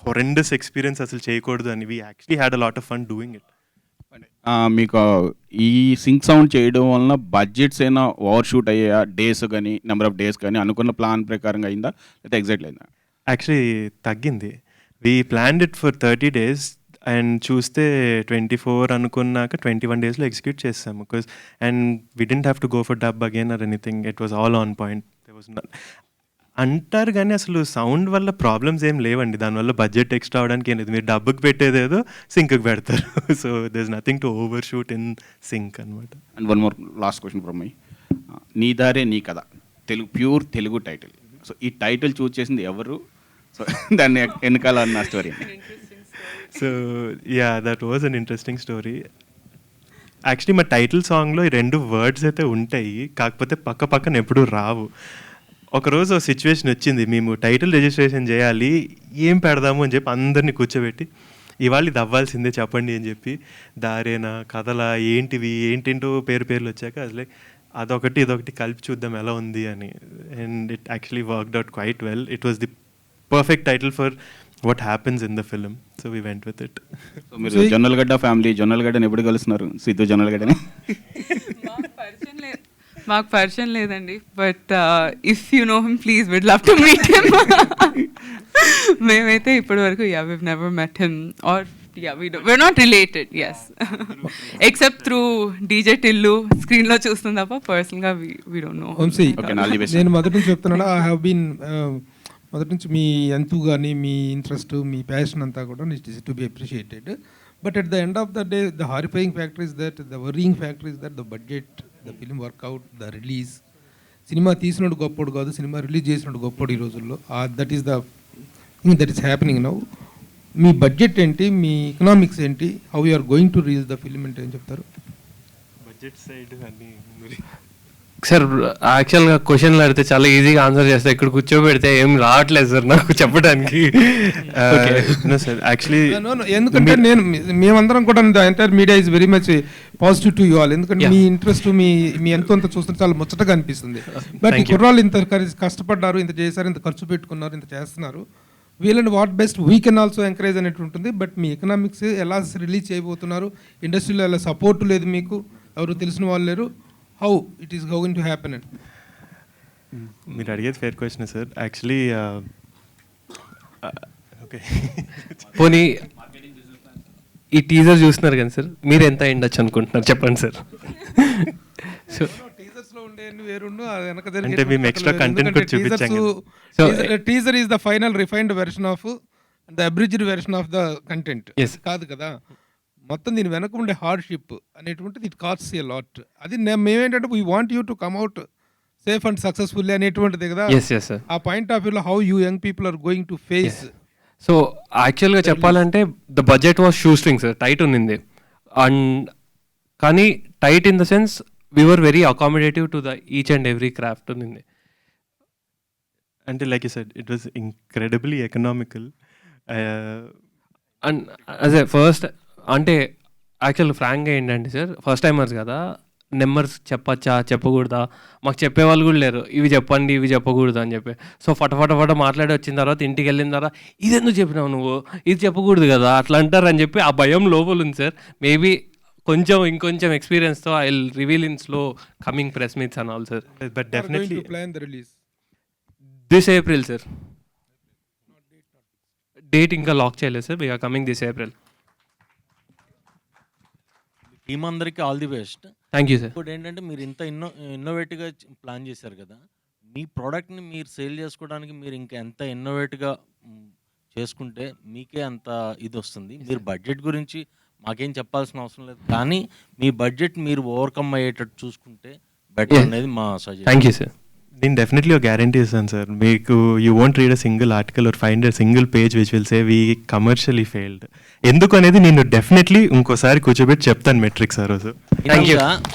horrendous experience అసలు చేయకూడదు అని. We actually had a lot of fun doing it. మీకు ఈ సింక్ సౌండ్ చేయడం వలన బడ్జెట్స్ అయినా ఓవర్ షూట్ అయ్యా, డేస్ కానీ నెంబర్ ఆఫ్ డేస్ కానీ అనుకున్న ప్లాన్ ప్రకారంగా అయిందా, లేకపోతే ఎగ్జాక్ట్లీ అయిందా? యాక్చువల్లీ తగ్గింది. We planned it for 30 days and చూస్తే 24 అనుకున్నాక 21 daysలో ఎగ్జిక్యూట్ చేసాము. Because and we didn't have to go for dub again or anything. It was all on point. అంటారు కానీ అసలు సౌండ్ వల్ల ప్రాబ్లమ్స్ ఏం లేవండి. దానివల్ల బడ్జెట్ ఎక్స్ట్రా అవడానికి ఏం లేదు. మీరు డబ్బుకి పెట్టేదేదో సింక్కి పెడతారు. So there is nothing to overshoot in sync అనమాట. And one more last question from my. Nee దారే నీ Katha Telugu, pure Telugu title. So ఈ టైటిల్ చూస్ చేసింది ఎవరు? సో దాన్ని వెనకాల అన్న story. So yeah, that was an interesting story. Actually మా టైటిల్ సాంగ్లో ఈ 2 వర్డ్స్ అయితే ఉంటాయి, కాకపోతే పక్క పక్కన ఎప్పుడూ రావు. ఒకరోజు ఒక సిచ్యువేషన్ వచ్చింది, మేము టైటిల్ రిజిస్ట్రేషన్ చేయాలి, ఏం పెడదాము అని చెప్పి అందరినీ కూర్చోబెట్టి ఇవాళ ఇది అవ్వాల్సిందే చెప్పండి అని చెప్పి దారేనా కథలా ఏంటివి ఏంటేంటో పేర్లు వచ్చాక అసలు అదొకటి ఇదొకటి కలిపి చూద్దాం ఎలా ఉంది అని. And it actually worked out quite well. It was the perfect title for what happens in the film, so we went with it. So మీరు జొన్నలగడ్డ ఫ్యామిలీ, జొన్నలగడ్డని ఎప్పుడు కలుస్తున్నారు? సిద్ధు జొన్నలగడ్డని మాకు పరిచయం లేదండి, but if you know him please would love to meet him. మేమైతే ఇప్పటి వరకు we've never met him, or we're not related, yes. Except through DJ Tillu screen లో చూస్తాం తప్ప పర్సనల్ గా we don't know. నేను మొదటి నుంచి చెప్తున్నాను, I have been మొదటి నుంచి మీ ఎంతు కానీ మీ ఇంట్రెస్ట్ మీ ప్యాషన్ అంతా కూడా it is to be appreciated. But at the end of the day the horrifying factor is that, the worrying factor is that the budget, the film work out, the release. Cinema తీసినోడు గొప్పోడు కాదు, సినిమా రిలీజ్ చేసినోడు గొప్పోడు ఈ రోజుల్లో. That is the thing that is happening now. మీ బడ్జెట్ ఏంటి, మీ ఎకనామిక్స్ ఏంటి, how you are going to release the film అంటే ఏం చెప్తారు? బడ్జెట్ సైడ్ అన్ని సార్ యాక్చువల్గా క్వశ్చన్లు అడిగితే చాలా ఈజీగా ఆన్సర్ చేస్తా, ఇక్కడ కూర్చోబెడితే ఏం రావట్లేదు సార్ నాకు చెప్పడానికి. ఎందుకంటే నేను మేమందరం కూడా entire media is very much positive to you all. ఎందుకంటే మీ ఇంట్రెస్ట్ మీ ఎంతో అంత చూస్తుంటే చాలా ముచ్చటగా అనిపిస్తుంది. బట్ ఈ కుర్రాళ్ళు ఇంత కష్టపడ్డారు, ఇంత చేశారు, ఇంత ఖర్చు పెట్టుకున్నారు, ఇంత చేస్తున్నారు, వీళ్ళని what best we can also encourage అనేటు ఉంటుంది. బట్ మీ ఎకనామిక్స్ ఎలా రిలీజ్ చేయబోతున్నారు, ఇండస్ట్రీలో ఎలా సపోర్ట్ లేదు, మీకు ఎవరు తెలిసిన వాళ్ళు లేరు, how it is going to happen and మీరు అడిగేది fair question sir. Actually okay, పోనీ ఈ టీజర్ చూస్తున్నారు కానీ సార్ మీరు ఎంత అయ్యిండొచ్చు అనుకుంటున్నారు చెప్పండి సార్. సో అంటే మేము ఎక్స్ట్రా కంటెంట్ కూడా చూపించాం. So teaser is the final refined version of the abridged version of the content కాదు కదా. మొత్తం దీని వెనక ఉండే హార్డ్షిప్ అనేటువంటిది ఇట్ కాస్ట్స్ ఎ లాట్. అది మేమేంటంటే we want you to come out safe and successfully అనేటువంటిది కదా. ఆ పాయింట్ ఆఫ్ వ్యూలో how you young people are going to face. So యాక్చువల్గా చెప్పాలంటే the budget was shoestring sir, tight ఉన్నింది. అండ్ కానీ tight in the sense we were very accommodative to the each and every craft ఉన్నింది. అంటే like you said it was incredibly economical. And అదే ఫస్ట్ అంటే యాక్చువల్ ఫ్రాంక్గా ఏంటంటే సార్ ఫస్ట్ టైమర్స్ కదా, నెంబర్స్ చెప్పచ్చా చెప్పకూడదా మాకు చెప్పేవాళ్ళు కూడా లేరు, ఇవి చెప్పండి ఇవి చెప్పకూడదు అని చెప్పి. సో ఫటఫట మాట్లాడి వచ్చిన తర్వాత ఇంటికి వెళ్ళిన తర్వాత ఇది ఎందుకు చెప్పినావు నువ్వు, ఇది చెప్పకూడదు కదా అట్లా అంటారు అని చెప్పి ఆ భయం లోపల ఉంది సార్. మేబీ ఇంకొంచెం ఎక్స్పీరియన్స్తో I will reveal in slow coming press meets and all sir. But definitely this April sir. Date ఇంకా లాక్ చేయలేదు sir, we're coming this April. Team అందరికీ all the best. Thank you sir. ఇప్పుడు ఏంటంటే మీరు ఇంత ఇన్నోవేటివ్గా ప్లాన్ చేశారు కదా, మీ ప్రోడక్ట్ని మీరు సేల్ చేసుకోవడానికి మీరు ఇంకా ఎంత ఇన్నోవేటివ్గా చేసుకుంటే మీకే అంత ఇది వస్తుంది. మీరు బడ్జెట్ గురించి మాకేం చెప్పాల్సిన అవసరం లేదు, కానీ మీ బడ్జెట్ మీరు ఓవర్కమ్ అయ్యేటట్టు చూసుకుంటే బెటర్ అనేది మా సజెషన్. Thank you sir. నేను డెఫినెట్లీ ఒక గ్యారంటీ ఇస్తాను సార్. మీకు you won't read a single article are find a single page which will say we commercially failed. ఎందుకు అనేది నేను డెఫినెట్లీ ఇంకోసారి కూర్చోబెట్టి చెప్తాను మెట్రిక్స్ ఆ రోజు.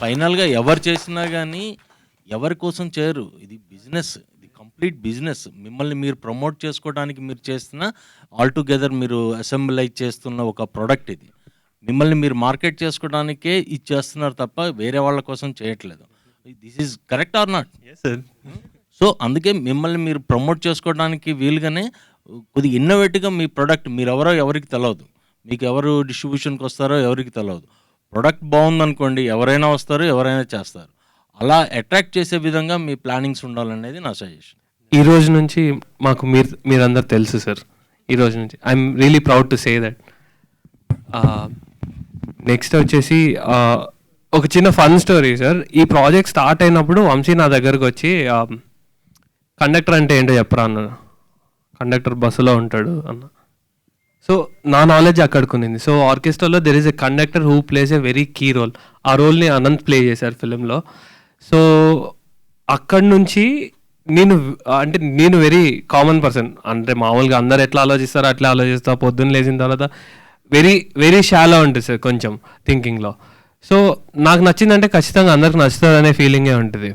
ఫైనల్గా ఎవరు చేసినా కానీ ఎవరి కోసం చేయరు, ఇది బిజినెస్, ఇది కంప్లీట్ బిజినెస్. మిమ్మల్ని మీరు ప్రమోట్ చేసుకోవడానికి మీరు చేస్తున్న ఆల్టుగెదర్ మీరు అసెంబ్లైజ్ చేస్తున్న ఒక ప్రోడక్ట్ ఇది. మిమ్మల్ని మీరు మార్కెట్ చేసుకోవడానికే ఇది చేస్తున్నారు తప్ప వేరే వాళ్ళ కోసం చేయట్లేదు. This is correct or not? So అందుకే మిమ్మల్ని మీరు ప్రమోట్ చేసుకోవడానికి వీలుగానే కొద్దిగా ఇన్నోవేటివ్గా మీ ప్రోడక్ట్ మీరు ఎవరికి తెలియదు, మీకు ఎవరు డిస్ట్రిబ్యూషన్కి వస్తారో ఎవరికి తెలియదు. ప్రోడక్ట్ బాగుందనుకోండి ఎవరైనా వస్తారు, ఎవరైనా చేస్తారు. అలా అట్రాక్ట్ చేసే విధంగా మీ ప్లానింగ్స్ ఉండాలనేది నా సజెషన్. ఈ రోజు నుంచి మాకు మీరందరు తెలుసు సార్. ఈ రోజు నుంచి I'm really proud to say that. Next వచ్చేసి ఒక చిన్న ఫన్ స్టోరీ సార్. ఈ ప్రాజెక్ట్ స్టార్ట్ అయినప్పుడు వంశీ నా దగ్గరకు వచ్చి కండక్టర్ అంటే ఏంటో చెప్పరా అన్న. కండక్టర్ బస్సులో ఉంటాడు అన్న. సో నా నాలెడ్జ్ అక్కడికి ఉంది. సో ఆర్కెస్ట్రాలో there is a conductor who plays a very key role. ఆ రోల్ని అనంత్ ప్లే చేశారు ఫిలింలో. సో అక్కడి నుంచి నేను వెరీ కామన్ పర్సన్. అంటే మామూలుగా అందరు ఎట్లా ఆలోచిస్తారో అట్లా ఆలోచిస్తా. పొద్దున్న లేచిన తర్వాత వెరీ వెరీ షాలో ఉంటుంది సార్ కొంచెం థింకింగ్లో. సో నాకు నచ్చిందంటే ఖచ్చితంగా అందరికి నచ్చుతుంది అనే ఫీలింగే ఉంటుంది.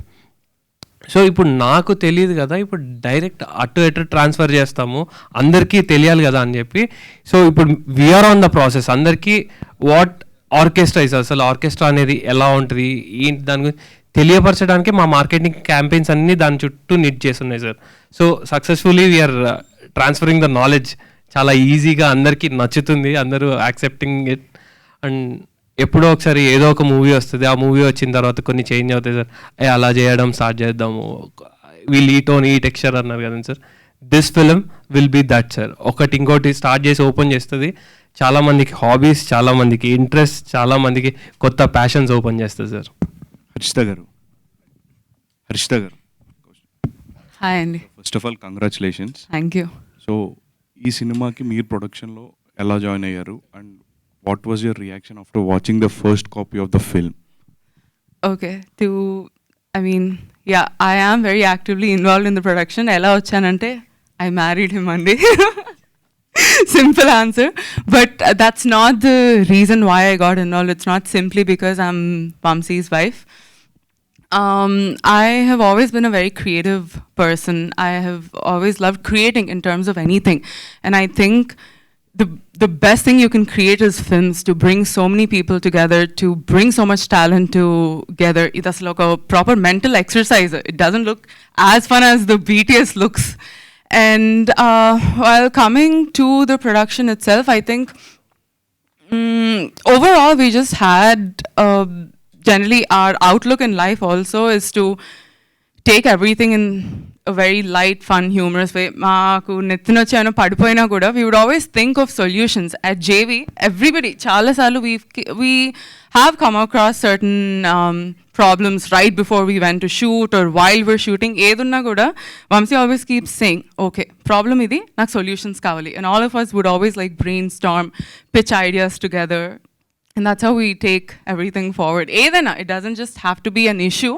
సో ఇప్పుడు నాకు తెలియదు కదా, ఇప్పుడు డైరెక్ట్ అటు ఎటు ట్రాన్స్ఫర్ చేస్తాము, అందరికీ తెలియాలి కదా అని చెప్పి. సో ఇప్పుడు వీఆర్ ఆన్ ద ప్రాసెస్. అందరికీ వాట్ ఆర్కెస్ట్రా ఇస్, అసలు ఆర్కెస్ట్రా అనేది ఎలా ఉంటుంది ఏంటి దాని గురించి తెలియపరచడానికి మా మార్కెటింగ్ క్యాంపెయిన్స్ అన్నీ దాని చుట్టూ నిట్ చేస్తున్నాయి sir. So successfully we are transferring the knowledge. చాలా ఈజీగా అందరికీ నచ్చుతుంది, అందరూ యాక్సెప్టింగ్ ఇట్. అండ్ ఎప్పుడో ఒకసారి ఏదో ఒక మూవీ వస్తుంది, ఆ మూవీ వచ్చిన తర్వాత కొన్ని చేంజ్ అవుతాయి సార్. అలా చేయడం స్టార్ట్ చేద్దాము, వీల్ ఈట్ ఓన్ ఈ టెక్స్చర్ అన్నారు కదండి sir. This film will be that sir. ఒకటి ఇంకోటి స్టార్ట్ చేసి ఓపెన్ చేస్తుంది. చాలామందికి హాబీస్, చాలామందికి ఇంట్రెస్ట్, చాలామందికి కొత్త ప్యాషన్స్ ఓపెన్ చేస్తుంది సార్. హర్షిత గారు హాయ్ అండి. First of all congratulations. Thank you. So ఈ సినిమాకి మీరు ప్రొడక్షన్లో ఎలా జాయిన్ అయ్యారు and what was your reaction after watching the first copy of the film? Okay, I am very actively involved in the production. Ella వచ్చానంటే I married him Monday. Simple answer. But that's not the reason why I got involved. It's not simply because I'm Vamsi's wife. I have always been a very creative person. I have always loved creating in terms of anything. And I think the best thing you can create is films, to bring so many people together, to bring so much talent together. It's like a proper mental exercise. It doesn't look as fun as the BTS looks. And while coming to the production itself, I think overall we just had generally our outlook in life also is to take everything in a very light, fun, humorous way. Maaku nettinocchano padipoyina kuda we would always think of solutions. At JV, everybody chaala saalu we have come across certain problems right before we went to shoot or while we're shooting. Edunna kuda Vamsi always keeps saying, okay, problem idi, nak solutions kavali. And all of us would always like brainstorm, pitch ideas together. And that's how we take everything forward. Edana, it doesn't just have to be an issue.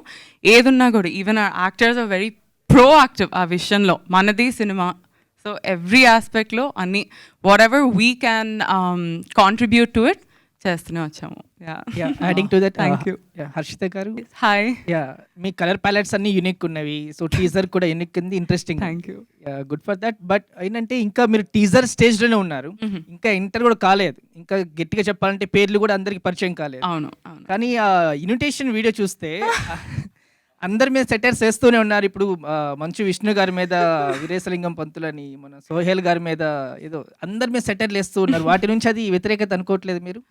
Edunna kuda, even our actors are very proactive ఆ విషయంలో. మనది సినిమా, సో ఎవ్రీ ఆస్పెక్ట్లో అన్ని what we can contribute to it చేస్తూనే వచ్చాము. Adding to that, thank you. Harshita garu hi. మీ కలర్ ప్యాలెట్స్ అన్ని యూనిక్ ఉన్నవి. సో టీజర్ కూడా యూనిక్ ఉంది, interesting. Thank you. Good for that. But ఏంటంటే ఇంకా మీరు టీజర్ స్టేజ్లోనే ఉన్నారు, ఇంకా ఎంటర్ కూడా కాలేదు. ఇంకా గట్టిగా చెప్పాలంటే పేర్లు కూడా అందరికి పరిచయం కాలేదు. అవును. కానీ ఆ ఇన్విటేషన్ వీడియో చూస్తే అందరి మీద సెటర్స్ వేస్తూనే ఉన్నారు. ఇప్పుడు మంచు విష్ణు గారి మీద వీరేశలింగం పంతులని, మన సోహెల్ గారి మీద ఏదో అందరి మీద సెటర్లు వేస్తూ ఉన్నారు. వాటి నుంచి అది వ్యతిరేకత అనుకోవట్లేదు మీరు?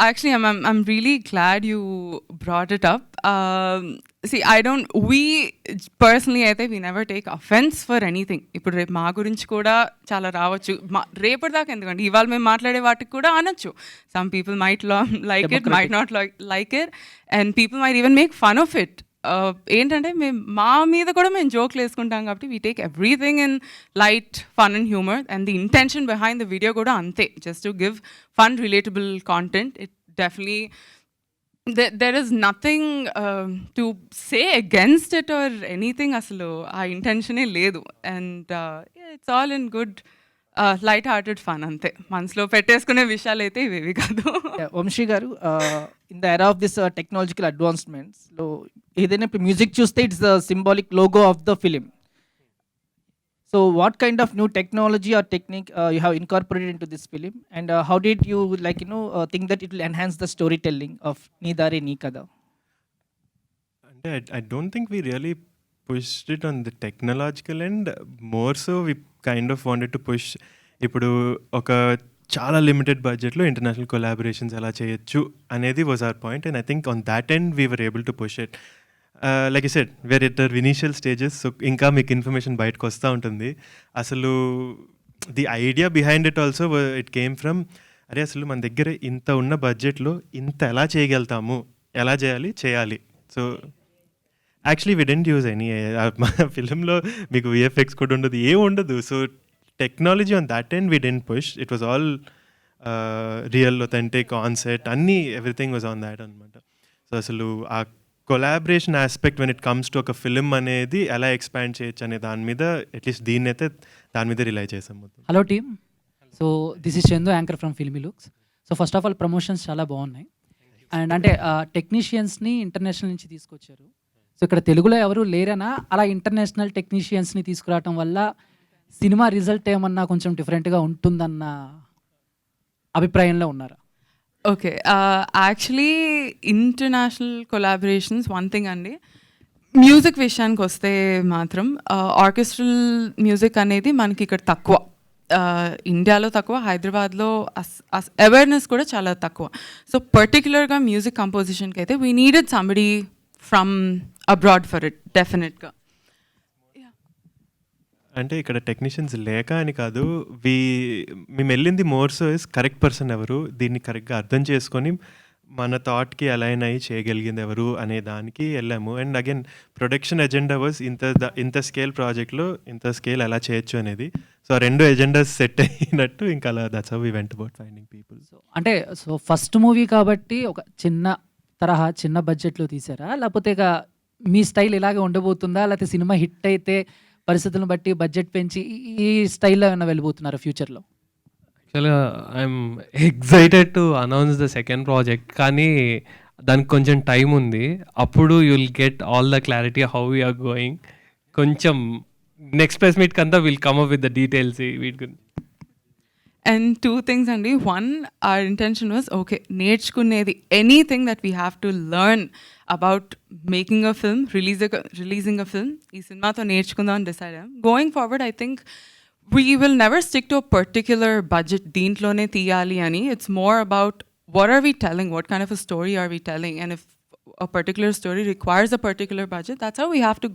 Actually, I'm really glad you brought it up. We personally, we never take offense for anything. ఇప్పుడు రేపు మా గురించి కూడా చాలా రావచ్చు. రేపటిదాకా ఎందుకంటే ఇవాళ మేము మాట్లాడే వాటికి కూడా అనొచ్చు. Some people might like it, might not like it, and people might even make fun of it. ఏంటంటే మేము మా మీద కూడా మేము జోక్లు వేసుకుంటాం కాబట్టి we take everything in light, fun and humour. And the intention behind the video కూడా అంతే, just to give fun, relatable content. It definitely there is nothing to say against it or anything. అసలు ఆ ఇంటెన్షనే లేదు. And it's all in good light hearted fun అంతే. మనసులో పెట్టేసుకునే విషయాలు అయితే ఇవేవి కాదు. Vamshi garu, in the era of this technological అడ్వాన్స్మెంట్స్లో ఏదైనా ఇప్పుడు మ్యూజిక్ చూస్తే it's the symbolic logo of the film. So what kind of new technology or technique you have incorporated into this film, and how did you think that it will enhance the storytelling of Nee దారే నీ కథ? అంటే I don't think we really pushed it on the technological end. More so we kind of wanted to push, ఇప్పుడు ఒక చాలా లిమిటెడ్ బడ్జెట్లో ఇంటర్నేషనల్ కొలాబరేషన్స్ ఎలా చేయొచ్చు అనేది was our point. And I think on that end we were able to push it. Like you said we're at their initial stages. So ఇంకా మీకు ఇన్ఫర్మేషన్ బయటకు వస్తూ ఉంటుంది. అసలు the idea behind it also it came from, అరే అసలు మన దగ్గర ఇంత ఉన్న బడ్జెట్లో ఇంత ఎలా చేయగలుగుతాము, ఎలా చేయాలి. So actually we don't use any, మన ఫిలింలో మీకు విఎఫ్ఎక్స్ కూడా ఉండదు, ఏం ఉండదు. So technology on that end we don't push, it was all real authentic on set, అన్నీ ఎవ్రీథింగ్ వాజ్ ఆన్ దాట్ అనమాట. సో అసలు ఆ collaboration aspect when it comes to ఒక ఫిలిం అనేది ఎలా ఎక్స్పాండ్ చేయొచ్చు అనే దాని మీద అట్లీస్ట్ దీన్ని అయితే దాని మీద రిలై చేసాం మొత్తం. Hello team, so this is Chandu, anchor from filmy looks. So first of all promotions చాలా బాగున్నాయి. అండ్ అంటే టెక్నీషియన్స్ని ఇంటర్నేషనల్ నుంచి తీసుకొచ్చారు. సో ఇక్కడ తెలుగులో ఎవరు లేరనా, అలా ఇంటర్నేషనల్ టెక్నీషియన్స్ని తీసుకురావటం వల్ల సినిమా రిజల్ట్ ఏమన్నా కొంచెం డిఫరెంట్గా ఉంటుందన్న అభిప్రాయంలో ఉన్నారా? Okay, actually international collaborations one thing అండి. మ్యూజిక్ విషయానికి వస్తే మాత్రం ఆర్కెస్ట్రల్ మ్యూజిక్ అనేది మనకి ఇక్కడ తక్కువ, ఇండియాలో తక్కువ, హైదరాబాద్లో అవేర్నెస్ కూడా చాలా తక్కువ. సో పర్టికులర్గా మ్యూజిక్ కంపోజిషన్కి అయితే we needed somebody from abroad for it డెఫినెట్గా. అంటే ఇక్కడ టెక్నీషియన్స్ లేక అని కాదు, మేము వెళ్ళింది more so is correct person ఎవరు, దీన్ని కరెక్ట్గా అర్థం చేసుకొని మన థాట్కి అలైన్ అయ్యి చేయగలిగింది ఎవరు అనే దానికి వెళ్ళాము. And again production agenda was ఇంత స్కేల్ ప్రాజెక్ట్లో ఇంత స్కేల్ ఎలా చేయొచ్చు అనేది. సో ఆ రెండు ఎజెండాస్ సెట్ అయినట్టు ఇంకా అలా that's how we went about finding people. అంటే సో ఫస్ట్ మూవీ కాబట్టి ఒక చిన్న బడ్జెట్లో తీసారా, లేకపోతే ఇక మీ స్టైల్ ఇలాగే ఉండబోతుందా, లేకపోతే సినిమా హిట్ అయితే పరిస్థితులను బట్టి బడ్జెట్ పెంచి ఈ స్టైల్లో ఏమైనా వెళ్ళిపోతున్నారా ఫ్యూచర్లో? యాక్చువల్గా I'm excited to announce the second project, కానీ దానికి కొంచెం టైం ఉంది. అప్పుడు you will get all the clarity how we're going. కొంచెం నెక్స్ట్ ప్రెస్ మీట్ కంతా will come up with the details వీటి గురించి. And two things, Andy. One, our intention was, okay, నేర్చుకునేది anything that we have to learn about making a film, releasing a film, ఈ సినిమాతో నేర్చుకుందాం అని డిసైడ్ అయ్యాం. Going forward, I think we will never stick to a particular budget, దీంట్లోనే తీయాలి అని. It's more about what are we telling, what kind of a story are we telling, and if a particular story requires a particular budget, that's how we have to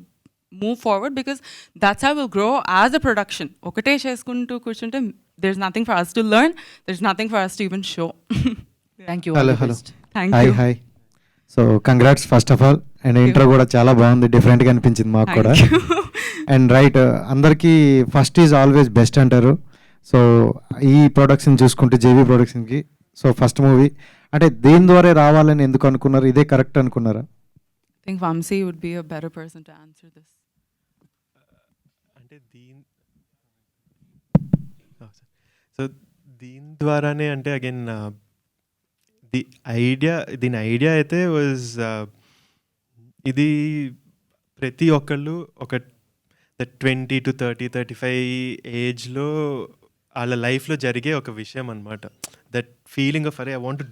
move forward, because that's how we'll grow as a production. ఒకటే చేసుకుంటూ కూర్చుంటే there's nothing for us to learn, there's nothing for us to even show. Thank you. Hello. Thank you. Hi. So congrats first of all, and intro కూడా చాలా బాగుంది, డిఫరెంట్గా అనిపించింది మాకు కూడా. అండ్ రైట్, అందరికీ ఫస్ట్ ఈజ్ ఆల్వేస్ బెస్ట్ అంటారు. సో ఈ ప్రొడక్షన్ చూసుకుంటే జేబీ ప్రొడక్షన్కి సో ఫస్ట్ మూవీ అంటే దేని ద్వారా రావాలని ఎందుకు అనుకున్నారు, ఇదే కరెక్ట్ అనుకున్నారా? I think Vamsi would be a better person to answer this. అంటే దీని ద్వారానే అంటే అగైన్ దీని ఐడియా అయితే వాజ్ ఇది ప్రతి ఒక్కళ్ళు ఒక 20 to 30, 35 ఏజ్లో వాళ్ళ లైఫ్లో జరిగే ఒక విషయం అనమాట. దట్ ఫీలింగ్ ఆఫ్ అరే I want to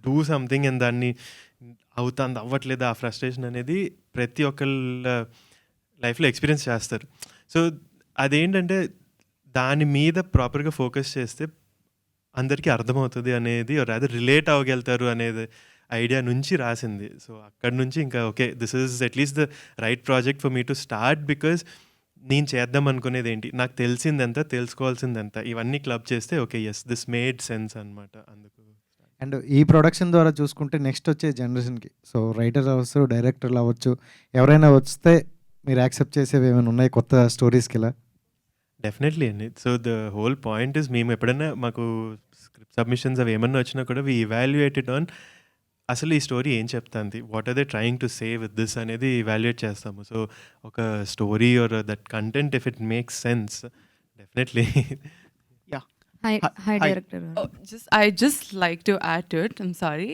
do something and దాన్ని అవ్వట్లేదు, ఆ ఫ్రస్ట్రేషన్ అనేది ప్రతి ఒక్కళ్ళ లైఫ్లో ఎక్స్పీరియన్స్ చేస్తారు. సో అదేంటంటే దాని మీద ప్రాపర్గా ఫోకస్ చేస్తే అందరికీ అర్థమవుతుంది అనేది, అదే రిలేట్ అవ్వగలుగుతారు అనేది ఐడియా నుంచి రాసింది. సో అక్కడి నుంచి ఇంకా okay, this is at least the right project for me to start, because నేను చేద్దాం అనుకునేది ఏంటి, నాకు తెలిసిందెంత, తెలుసుకోవాల్సిందెంత, ఇవన్నీ క్లబ్ చేస్తే okay yes this made sense అనమాట. అందుకు అండ్ ఈ ప్రొడక్షన్ ద్వారా చూసుకుంటే నెక్స్ట్ వచ్చే జనరేషన్కి సో రైటర్ అవ్వచ్చు, డైరెక్టర్లు అవ్వచ్చు, ఎవరైనా వస్తే మీరు యాక్సెప్ట్ చేసేవి ఏమైనా ఉన్నాయి కొత్త స్టోరీస్కి ఇలా? డెఫినెట్లీ అండి. So the whole point is మేము ఎప్పుడైనా మాకు స్క్రిప్ట్ సబ్మిషన్స్ అవి ఏమన్నా వచ్చినా కూడా వీ ఇవాల్యుయేటెడ్ ఆన్ అసలు ఈ స్టోరీ ఏం చెప్తుంది, what are they trying to say with this అనేది ఇవాల్యుయేట్ చేస్తాము. సో ఒక story or that content if it makes sense definitely. Hi, director. I just like to add to it. I'm sorry.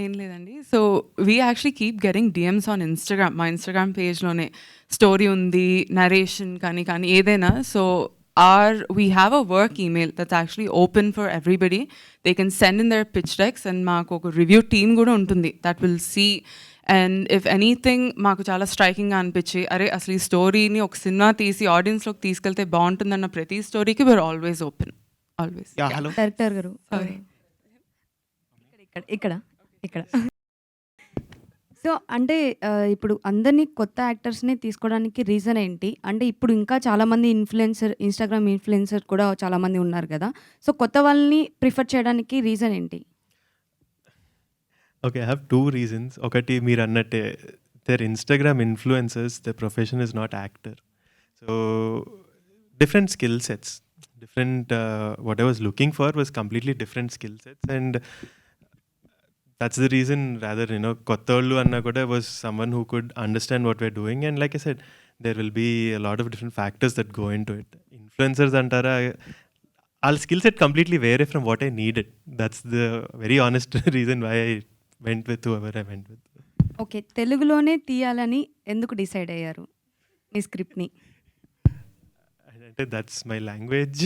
ఏం లేదండి. So we actually keep getting DMs on Instagram. మా Instagram page లోనే స్టోరీ ఉంది, నరేషన్ కానీ ఏదైనా. So we have a work email that's actually open for everybody. They can send in their pitch decks and మాకు ఒక రివ్యూ టీమ్ కూడా ఉంటుంది that will see. And if anything మాకు చాలా స్ట్రైకింగ్గా అనిపించి అరే అసలు ఈ స్టోరీని ఒక సినిమా తీసి ఆడియన్స్లోకి తీసుకెళ్తే బాగుంటుందన్న ప్రతి స్టోరీకి we are always open. Always. Yeah, hello. Director garu. Sorry. ఇక్కడ. సో అంటే ఇప్పుడు అందరినీ కొత్త యాక్టర్స్‌ని తీసుకోవడానికి రీజన్ ఏంటి? అంటే ఇప్పుడు ఇంకా చాలామంది ఇన్‌స్టాగ్రామ్ ఇన్‌ఫ్లుయెన్సర్ కూడా చాలామంది ఉన్నారు గదా! సో కొత్త వాళ్ళని ప్రిఫర్ చేయడానికి రీజన్ ఏంటి? ఓకే. I have 2 reasons. ఒకటి మీరన్నట్టే their Instagram influencers their profession is not actor. So different skill sets. Different what I was looking for was completely different skill sets, and that's the reason rather kottollu anna kuda was someone who could understand what we're doing, and like I said, there will be a lot of different factors that go into it. Influencers antara all skill set completely vary from what I needed. That's the very honest reason why I went with whoever I went with. Okay. తెలుగులోనే తీయాలని ఎందుకు డిసైడ్ అయ్యారు మీ స్క్రిప్ట్‌ని? అంటే దట్స్ మై లాంగ్వేజ్.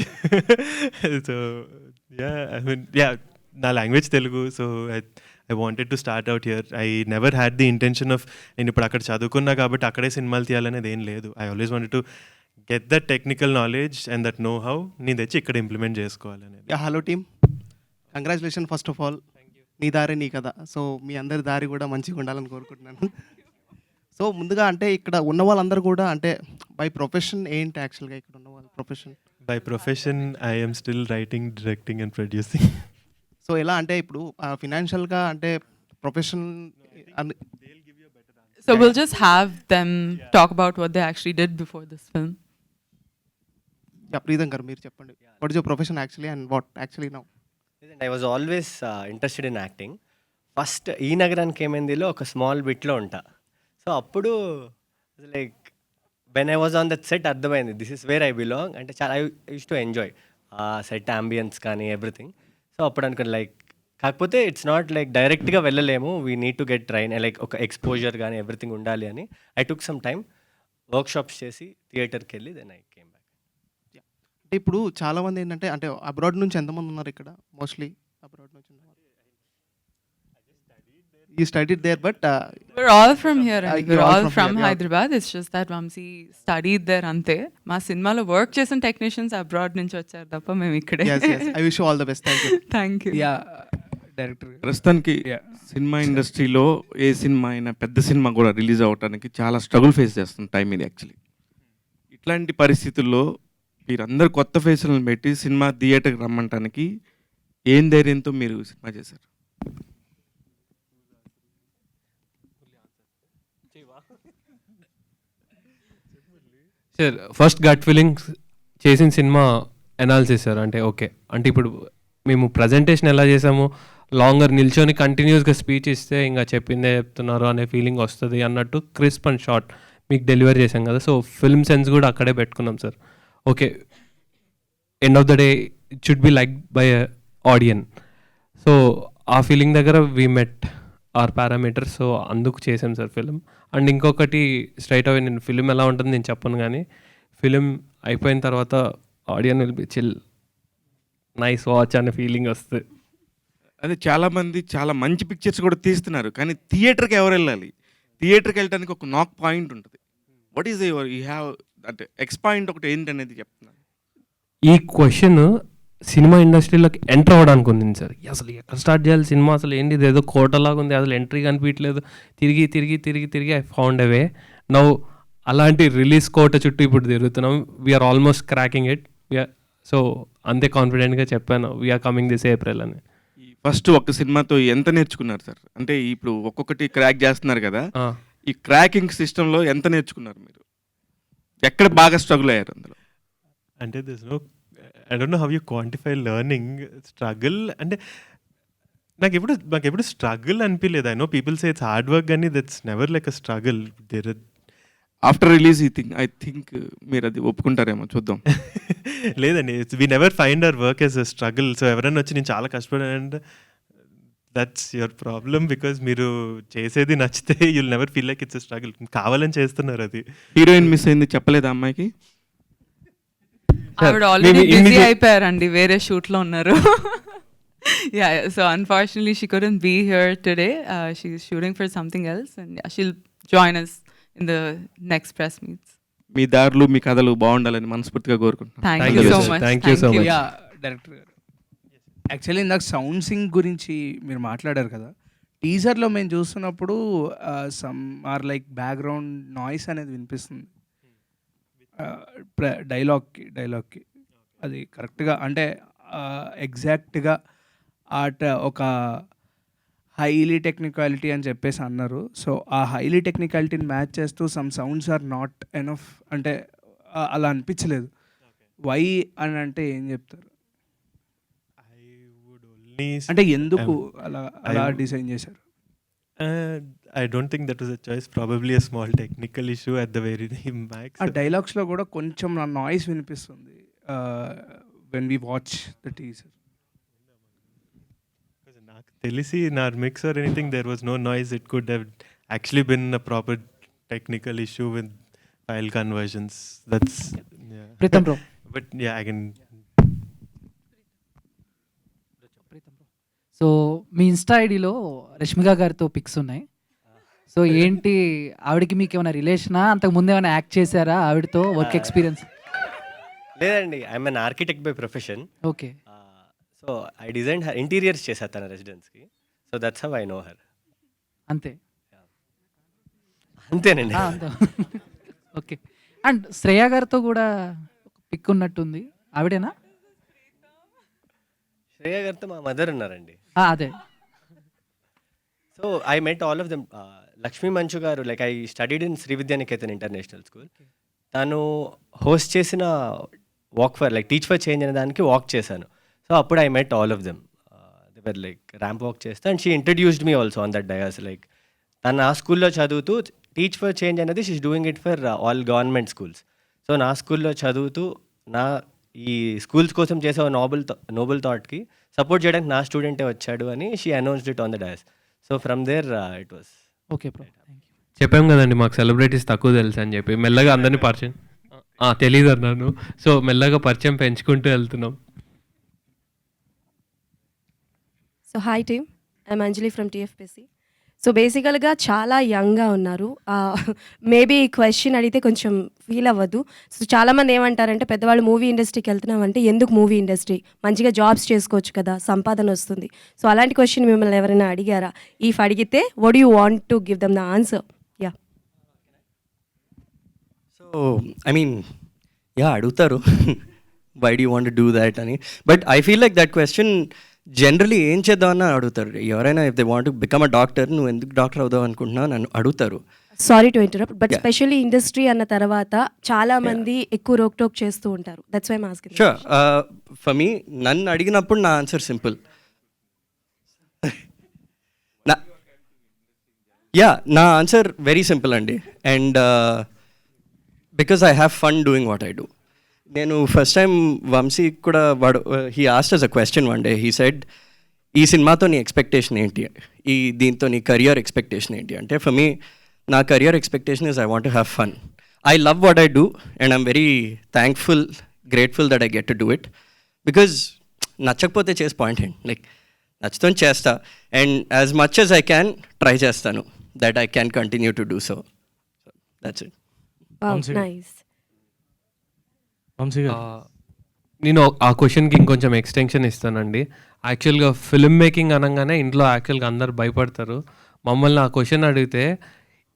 సో నా language Telugu. So I wanted to start out here. I never had the intention of నేను ఇప్పుడు అక్కడ చదువుకున్నా కాబట్టి అక్కడే సినిమాలు తీయాలనేది ఏం లేదు. I always wanted to get that technical knowledge and that know how నేను తెచ్చి ఇక్కడ ఇంప్లిమెంట్ చేసుకోవాలనేది. Hello team, congratulation first of all. నీ దారి నీ కదా. సో మీ అందరి దారి కూడా మంచిగా ఉండాలని కోరుకుంటున్నాను. సో ముందుగా అంటే ఇక్కడ ఉన్న వాళ్ళందరూ కూడా అంటే బై ప్రొఫెషన్ ఏంటి యాక్చువల్గా ఇక్కడ ఉన్న వాళ్ళ profession? By profession I M still writing, directing and producing. So ఎలా అంటే ఇప్పుడు ఫినాన్షియల్గా అంటే profession So we'll just have them talk about what they actually did before this film. Preetham garu మీరు చెప్పండి. What is your profession actually and what actually now? I was always interested in acting. First ఈ నగరానికి ఏమైందిలో ఒక స్మాల్ బిట్లో ఉంటా. సో అప్పుడు like when I was on that set అర్థమైంది this is where I belong. అంటే చాలా ఐ యూస్ టు ఎంజాయ్ ఆ సెట్ అంబియన్స్ కానీ ఎవ్రీథింగ్. సో అప్పుడు అనుకుని లైక్ కాకపోతే ఇట్స్ నాట్ లైక్ డైరెక్ట్గా వెళ్ళలేము, we need to get train like ఒక ఎక్స్పోజర్ కానీ ఎవ్రీథింగ్ ఉండాలి అని I took some time workshops చేసి థియేటర్కి వెళ్ళి దెన్ ఐ కేమ్ బ్యాక్. అంటే ఇప్పుడు చాలామంది ఏంటంటే అంటే అబ్రాడ్ నుంచి ఎంతమంది ఉన్నారు ఇక్కడ? మోస్ట్లీ అబ్రాడ్ నుంచి you studied there, but we're all from here and we're all from Hyderabad. It's just that Vamsi studied there ante. మా సినిమాలో వర్క్ చేసిన టెక్నీషియన్స్ అబ్రాడ్ నుంచి వచ్చారు తప్ప మేము ఇక్కడే. yes I wish you all the best. Thank you. Director ప్రస్తుతానికి సినిమా ఇండస్ట్రీలో ఏ సినిమా అయినా పెద్ద సినిమా కూడా రిలీజ్ అవ్వడానికి చాలా స్ట్రగుల్ ఫేస్ చేస్తున్న టైం ఇది యాక్చువల్లీ. ఇట్లాంటి పరిస్థితుల్లో మీరందరూ కొత్త ఫేసులను పెట్టి సినిమా థియేటర్కి రమ్మంటానికి ఏం ధైర్యంతో మీరు సినిమా చేశారు? సార్ ఫస్ట్ గట్ ఫీలింగ్స్ చేసిన సినిమా అనాలిసిస్ సార్. అంటే ఓకే అంటే ఇప్పుడు మేము ప్రజెంటేషన్ ఎలా చేసాము, లాంగర్ నిల్చొని కంటిన్యూస్గా స్పీచ్ ఇస్తే ఇంకా చెప్పిందే చెప్తున్నారు అనే ఫీలింగ్ వస్తుంది అన్నట్టు క్రిస్ప్ అండ్ షార్ట్ మీకు డెలివరీ చేసాం కదా. సో ఫిల్మ్ సెన్స్ కూడా అక్కడే పెట్టుకున్నాం sir. Okay end of the day it should be like by audience. So ఆ ఫీలింగ్ దగ్గర we met our parameter. So అందుకు చేసాం సార్ ఫిలిం. అండ్ ఇంకొకటి స్ట్రైట్ అవే నేను ఫిలిం ఎలా ఉంటుంది నేను చెప్పను, కానీ ఫిలిం అయిపోయిన తర్వాత audience will be chill nice watch అనే ఫీలింగ్ వస్తుంది. అదే చాలామంది చాలా మంచి పిక్చర్స్ కూడా తీస్తున్నారు, కానీ థియేటర్కి ఎవరు వెళ్ళాలి? థియేటర్కి వెళ్ళడానికి ఒక నాక్ పాయింట్ ఉంటుంది. What is your you have అంటే ఎక్స్ పాయింట్ ఒకటి ఏంటనేది చెప్తున్నాను. ఈ క్వశ్చన్ సినిమా ఇండస్ట్రీలోకి ఎంటర్ అవ్వడానికి ఉంది సార్. అసలు ఎక్కడ స్టార్ట్ చేయాలి సినిమా, అసలు ఏంటి ఇది ఏదో కోటలాగా ఉంది, అసలు ఎంట్రీ కనిపించలేదు, తిరిగి తిరిగి తిరిగి తిరిగి ఐ ఫౌండ్ అవే నౌ. అలాంటి రిలీజ్ కోట చుట్టూ ఇప్పుడు తిరుగుతున్నాం. We're almost cracking it. So అంతే కాన్ఫిడెంట్గా చెప్పాను వీఆర్ కమింగ్ దిస్ ఏప్రిల్ అని. ఫస్ట్ ఒక సినిమాతో ఎంత నేర్చుకున్నారు సార్? అంటే ఇప్పుడు ఒక్కొక్కటి క్రాక్ చేస్తున్నారు కదా, ఈ క్రాకింగ్ సిస్టంలో ఎంత నేర్చుకున్నారు మీరు? ఎక్కడ బాగా స్ట్రగుల్ అయ్యారు అందులో? అంటే this no I don't know how you quantify learning struggle. అంటే నాకు ఎప్పుడు స్ట్రగుల్ అనిపించలేదు. I know people say it's hard work, కానీ that's never like a struggle. After release I think మీరు అది ఒప్పుకుంటారేమో, చూద్దాం. లేదండి, we never find our work as a struggle. So ఎవరైనా వచ్చి నేను చాలా కష్టపడానంటే దట్స్ యువర్ ప్రాబ్లమ్, బికాజ్ మీరు చేసేది నచ్చితే you'll never feel like it's a struggle. కావాలని చేస్తున్నారు అది. హీరోయిన్ మిస్ అయింది చెప్పలేదా అమ్మాయికి? ఆవిడ ఆల్రెడీ బిజీ అయిపోయారండి, వేరే షూట్లో ఉన్నారు. Yeah, so unfortunately she couldn't be here today. She's shooting for something else, and she'll join us in the next press meets. మీ దారులు మీ కథలు బాగుండాలని మనస్ఫూర్తిగా కోరుకుంటున్నాను. Thank you so much. Thank you so much. Director గారు, యాక్చువల్లీ ఇందాక సౌండ్ సింగ్ గురించి మీరు మాట్లాడారు కదా, టీజర్లో మేము చూస్తున్నప్పుడు some or like background noise అనేది వినిపిస్తుంది డైలాగ్కి అది కరెక్ట్గా అంటే ఎగ్జాక్ట్గా ఒక హైలీ టెక్నికాలిటీ అని చెప్పేసి అన్నారు. సో ఆ హైలీ టెక్నికాలిటీని మ్యాచ్ చేస్తూ some sounds are not enough అంటే అలా అనిపించలేదు. వై అని అంటే ఏం చెప్తారు? అంటే ఎందుకు అలా డిజైన్ చేశారు? I don't think that was a choice. Probably a small technical issue at the very max. ఆ డైలాగ్స్లో కూడా కొంచెం నా నాయిస్ వినిపిస్తుంది when we watch the teaser. నాకు తెలిసి in our mix or anything there was no noise. It could have actually been a proper technical issue with file conversions. That's yeah. Pritham bro. But yeah, I can. So మీ ఇన్స్టా ఐడిలో రష్మిక గారితో పిక్స్ ఉన్నాయి. సో ఏంటి ఆవిడకి మీకు ఏమైనా రిలేషనా, అంతకు ముందు ఏమైనా యాక్ట్ చేశారా ఆవిడతో, వర్క్ ఎక్స్పీరియన్స్? లేదండి, I'm an architect by profession. Okay. So I design her interiors చేశాను తన రెసిడెన్స్కి. So that's how I know her. అంతే అంతేనండి. ఓకే. అండ్ శ్రేయ గారితో కూడా పిక్ ఉన్నట్టుంది, ఆవిడేనా? శ్రేయ గారితో మా మదర్ ఉన్నారండి. అదే. So I met all of them. Lakshmi Manchu garu, like I studied in Shri Vidyanikethan international school. తను హోస్ట్ చేసిన walk for like teach for change అనే దానికి వాక్ చేశాను. సో అప్పుడు I met all of them. They like ramp walk చేస్తే and she introduced me also on that dais. Like తను ఆ స్కూల్లో చదువుతూ టీచ్ ఫర్ చేంజ్ అనేది she's doing it for all government schools. So నా స్కూల్లో చదువుతూ నా ఈ స్కూల్స్ కోసం చేసే నోబుల్ థాట్కి సపోర్ట్ చేయడానికి నా స్టూడెంటే వచ్చాడు అని she announced it on the dais. So from there it was okay bro. చెప్పాం కదండి మాకు సెలబ్రిటీస్ తక్కువ తెలుసు అని చెప్పి, మెల్లగా అందరినీ పరిచయం తెలీదు అన్నాను. సో మెల్లగా పరిచయం పెంచుకుంటూ వెళ్తున్నాం. So hi team, I'm Anjali from TFPC. So బేసికల్గా చాలా యంగ్గా ఉన్నారు. మేబీ ఈ క్వశ్చన్ అడిగితే కొంచెం ఫీల్ అవ్వద్దు. సో చాలామంది ఏమంటారంటే పెద్దవాళ్ళు మూవీ ఇండస్ట్రీకి వెళ్తున్నామంటే ఎందుకు మూవీ ఇండస్ట్రీ, మంచిగా జాబ్స్ చేసుకోవచ్చు కదా, సంపాదన వస్తుంది. సో అలాంటి క్వశ్చన్ మిమ్మల్ని ఎవరైనా అడిగారా? ఇఫ్ అడిగితే what you want to give them the answer? Yeah. So I mean అడుగుతారు why do want do that అని. But I feel like that question generally ఏం చేద్దామని అడుగుతారు ఎవరైనా. If they want to become a doctor, నువ్వు ఎందుకు డాక్టర్ అవుదాం అనుకుంటున్నావు నన్ను అడుగుతారు. Sorry to interrupt, but specially industry అన్న తర్వాత చాలా మంది ఎక్కువ రోక్ టోక్ చేస్తూ ఉంటారు. That's why I am asking. Sure. For me, నన్ను అడిగినప్పుడు నా ఆన్సర్ సింపుల్. నా ఆన్సర్ వెరీ సింపుల్ అండి. And because I have fun doing what I do. నేను ఫస్ట్ టైం వంశీ కూడా he asked us a question one day. He said, ఈ సినిమాతో నీ ఎక్స్పెక్టేషన్ ఏంటి, దీంతో నీ కెరియర్ ఎక్స్పెక్టేషన్ ఏంటి అంటే, ఫర్ మీ నా career expectation is I want to have fun. I love what I do and I'm very thankful, grateful that I get to do it. Because నచ్చకపోతే చేసి పాయింట్ ఏంటి, లైక్ నచ్చుతో చేస్తా. And as much as I can try చేస్తాను that I can continue to do so. That's it. Nice. నేను ఆ క్వశ్చన్కి ఇంకొంచెం ఎక్స్టెన్షన్ ఇస్తానండి. యాక్చువల్గా ఫిల్మ్ మేకింగ్ అనగానే ఇంట్లో యాక్చువల్గా అందరు భయపడతారు. మమ్మల్ని ఆ క్వశ్చన్ అడిగితే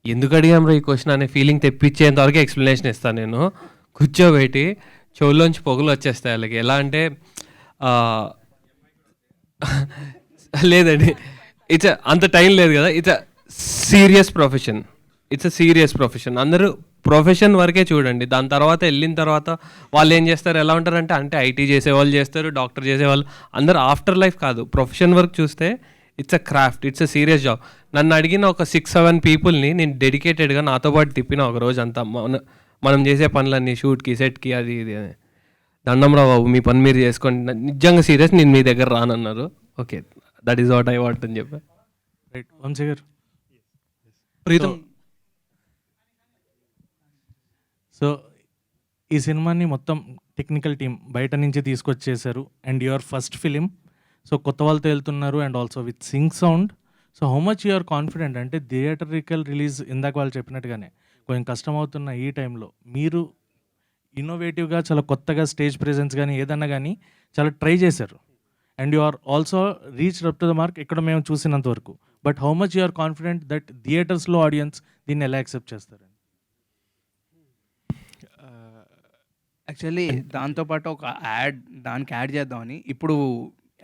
ఎందుకు అడిగాం ఈ క్వశ్చన్ అనే ఫీలింగ్ తెప్పించేంత వరకు ఎక్స్ప్లెనేషన్ ఇస్తాను నేను. కూర్చోబెట్టి చెవుల్లోంచి పొగలు వచ్చేస్తాయి వాళ్ళకి. ఎలా అంటే లేదండి, ఇట్స్ అంత టైం లేదు కదా. It's serious profession. It's a serious profession. అందరూ ప్రొఫెషన్ వరకే చూడండి. దాని తర్వాత వెళ్ళిన తర్వాత వాళ్ళు ఏం చేస్తారు, ఎలా ఉంటారంటే అంటే ఐటీ చేసేవాళ్ళు చేస్తారు, డాక్టర్ చేసేవాళ్ళు, అందరూ ఆఫ్టర్ లైఫ్ కాదు, ప్రొఫెషన్ వర్క్ చూస్తే it's a craft, it's a serious job. నన్ను అడిగిన ఒక 6-7 పీపుల్ని నేను డెడికేటెడ్గా నాతో పాటు తిప్పిన ఒక రోజు అంతా మనం చేసే పనులన్నీ షూట్కి, సెట్కి, అది ఇది అని. దండం రా బాబు, మీ పని మీరు చేసుకోండి, నిజంగా సీరియస్, నేను మీ దగ్గర రానన్నారు. Okay, that is what I want అని చెప్పా. రైట్. వంశీ గారు, ప్రీతం. సో ఈ సినిమాని మొత్తం టెక్నికల్ టీం బయట నుంచి తీసుకొచ్చేసారు and your first film. So కొత్త వాళ్ళతో వెళ్తున్నారు and also with sync sound. So how much you're confident అంటే థియేటరికల్ రిలీజ్ ఇందాక వాళ్ళు చెప్పినట్టుగానే కొంచెం కష్టమవుతున్న ఈ టైంలో మీరు ఇన్నోవేటివ్గా చాలా కొత్తగా స్టేజ్ ప్రెజెన్స్ కానీ ఏదన్నా కానీ చాలా ట్రై చేశారు and you are also reach up to the mark ఇక్కడ మేము చూసినంత వరకు. But how much you're confident that థియేటర్స్లో ఆడియన్స్ దీన్ని ఎలా యాక్సెప్ట్ చేస్తారండి? యాక్చువల్లీ దాంతోపాటు ఒక దానికి యాడ్ చేద్దామని, ఇప్పుడు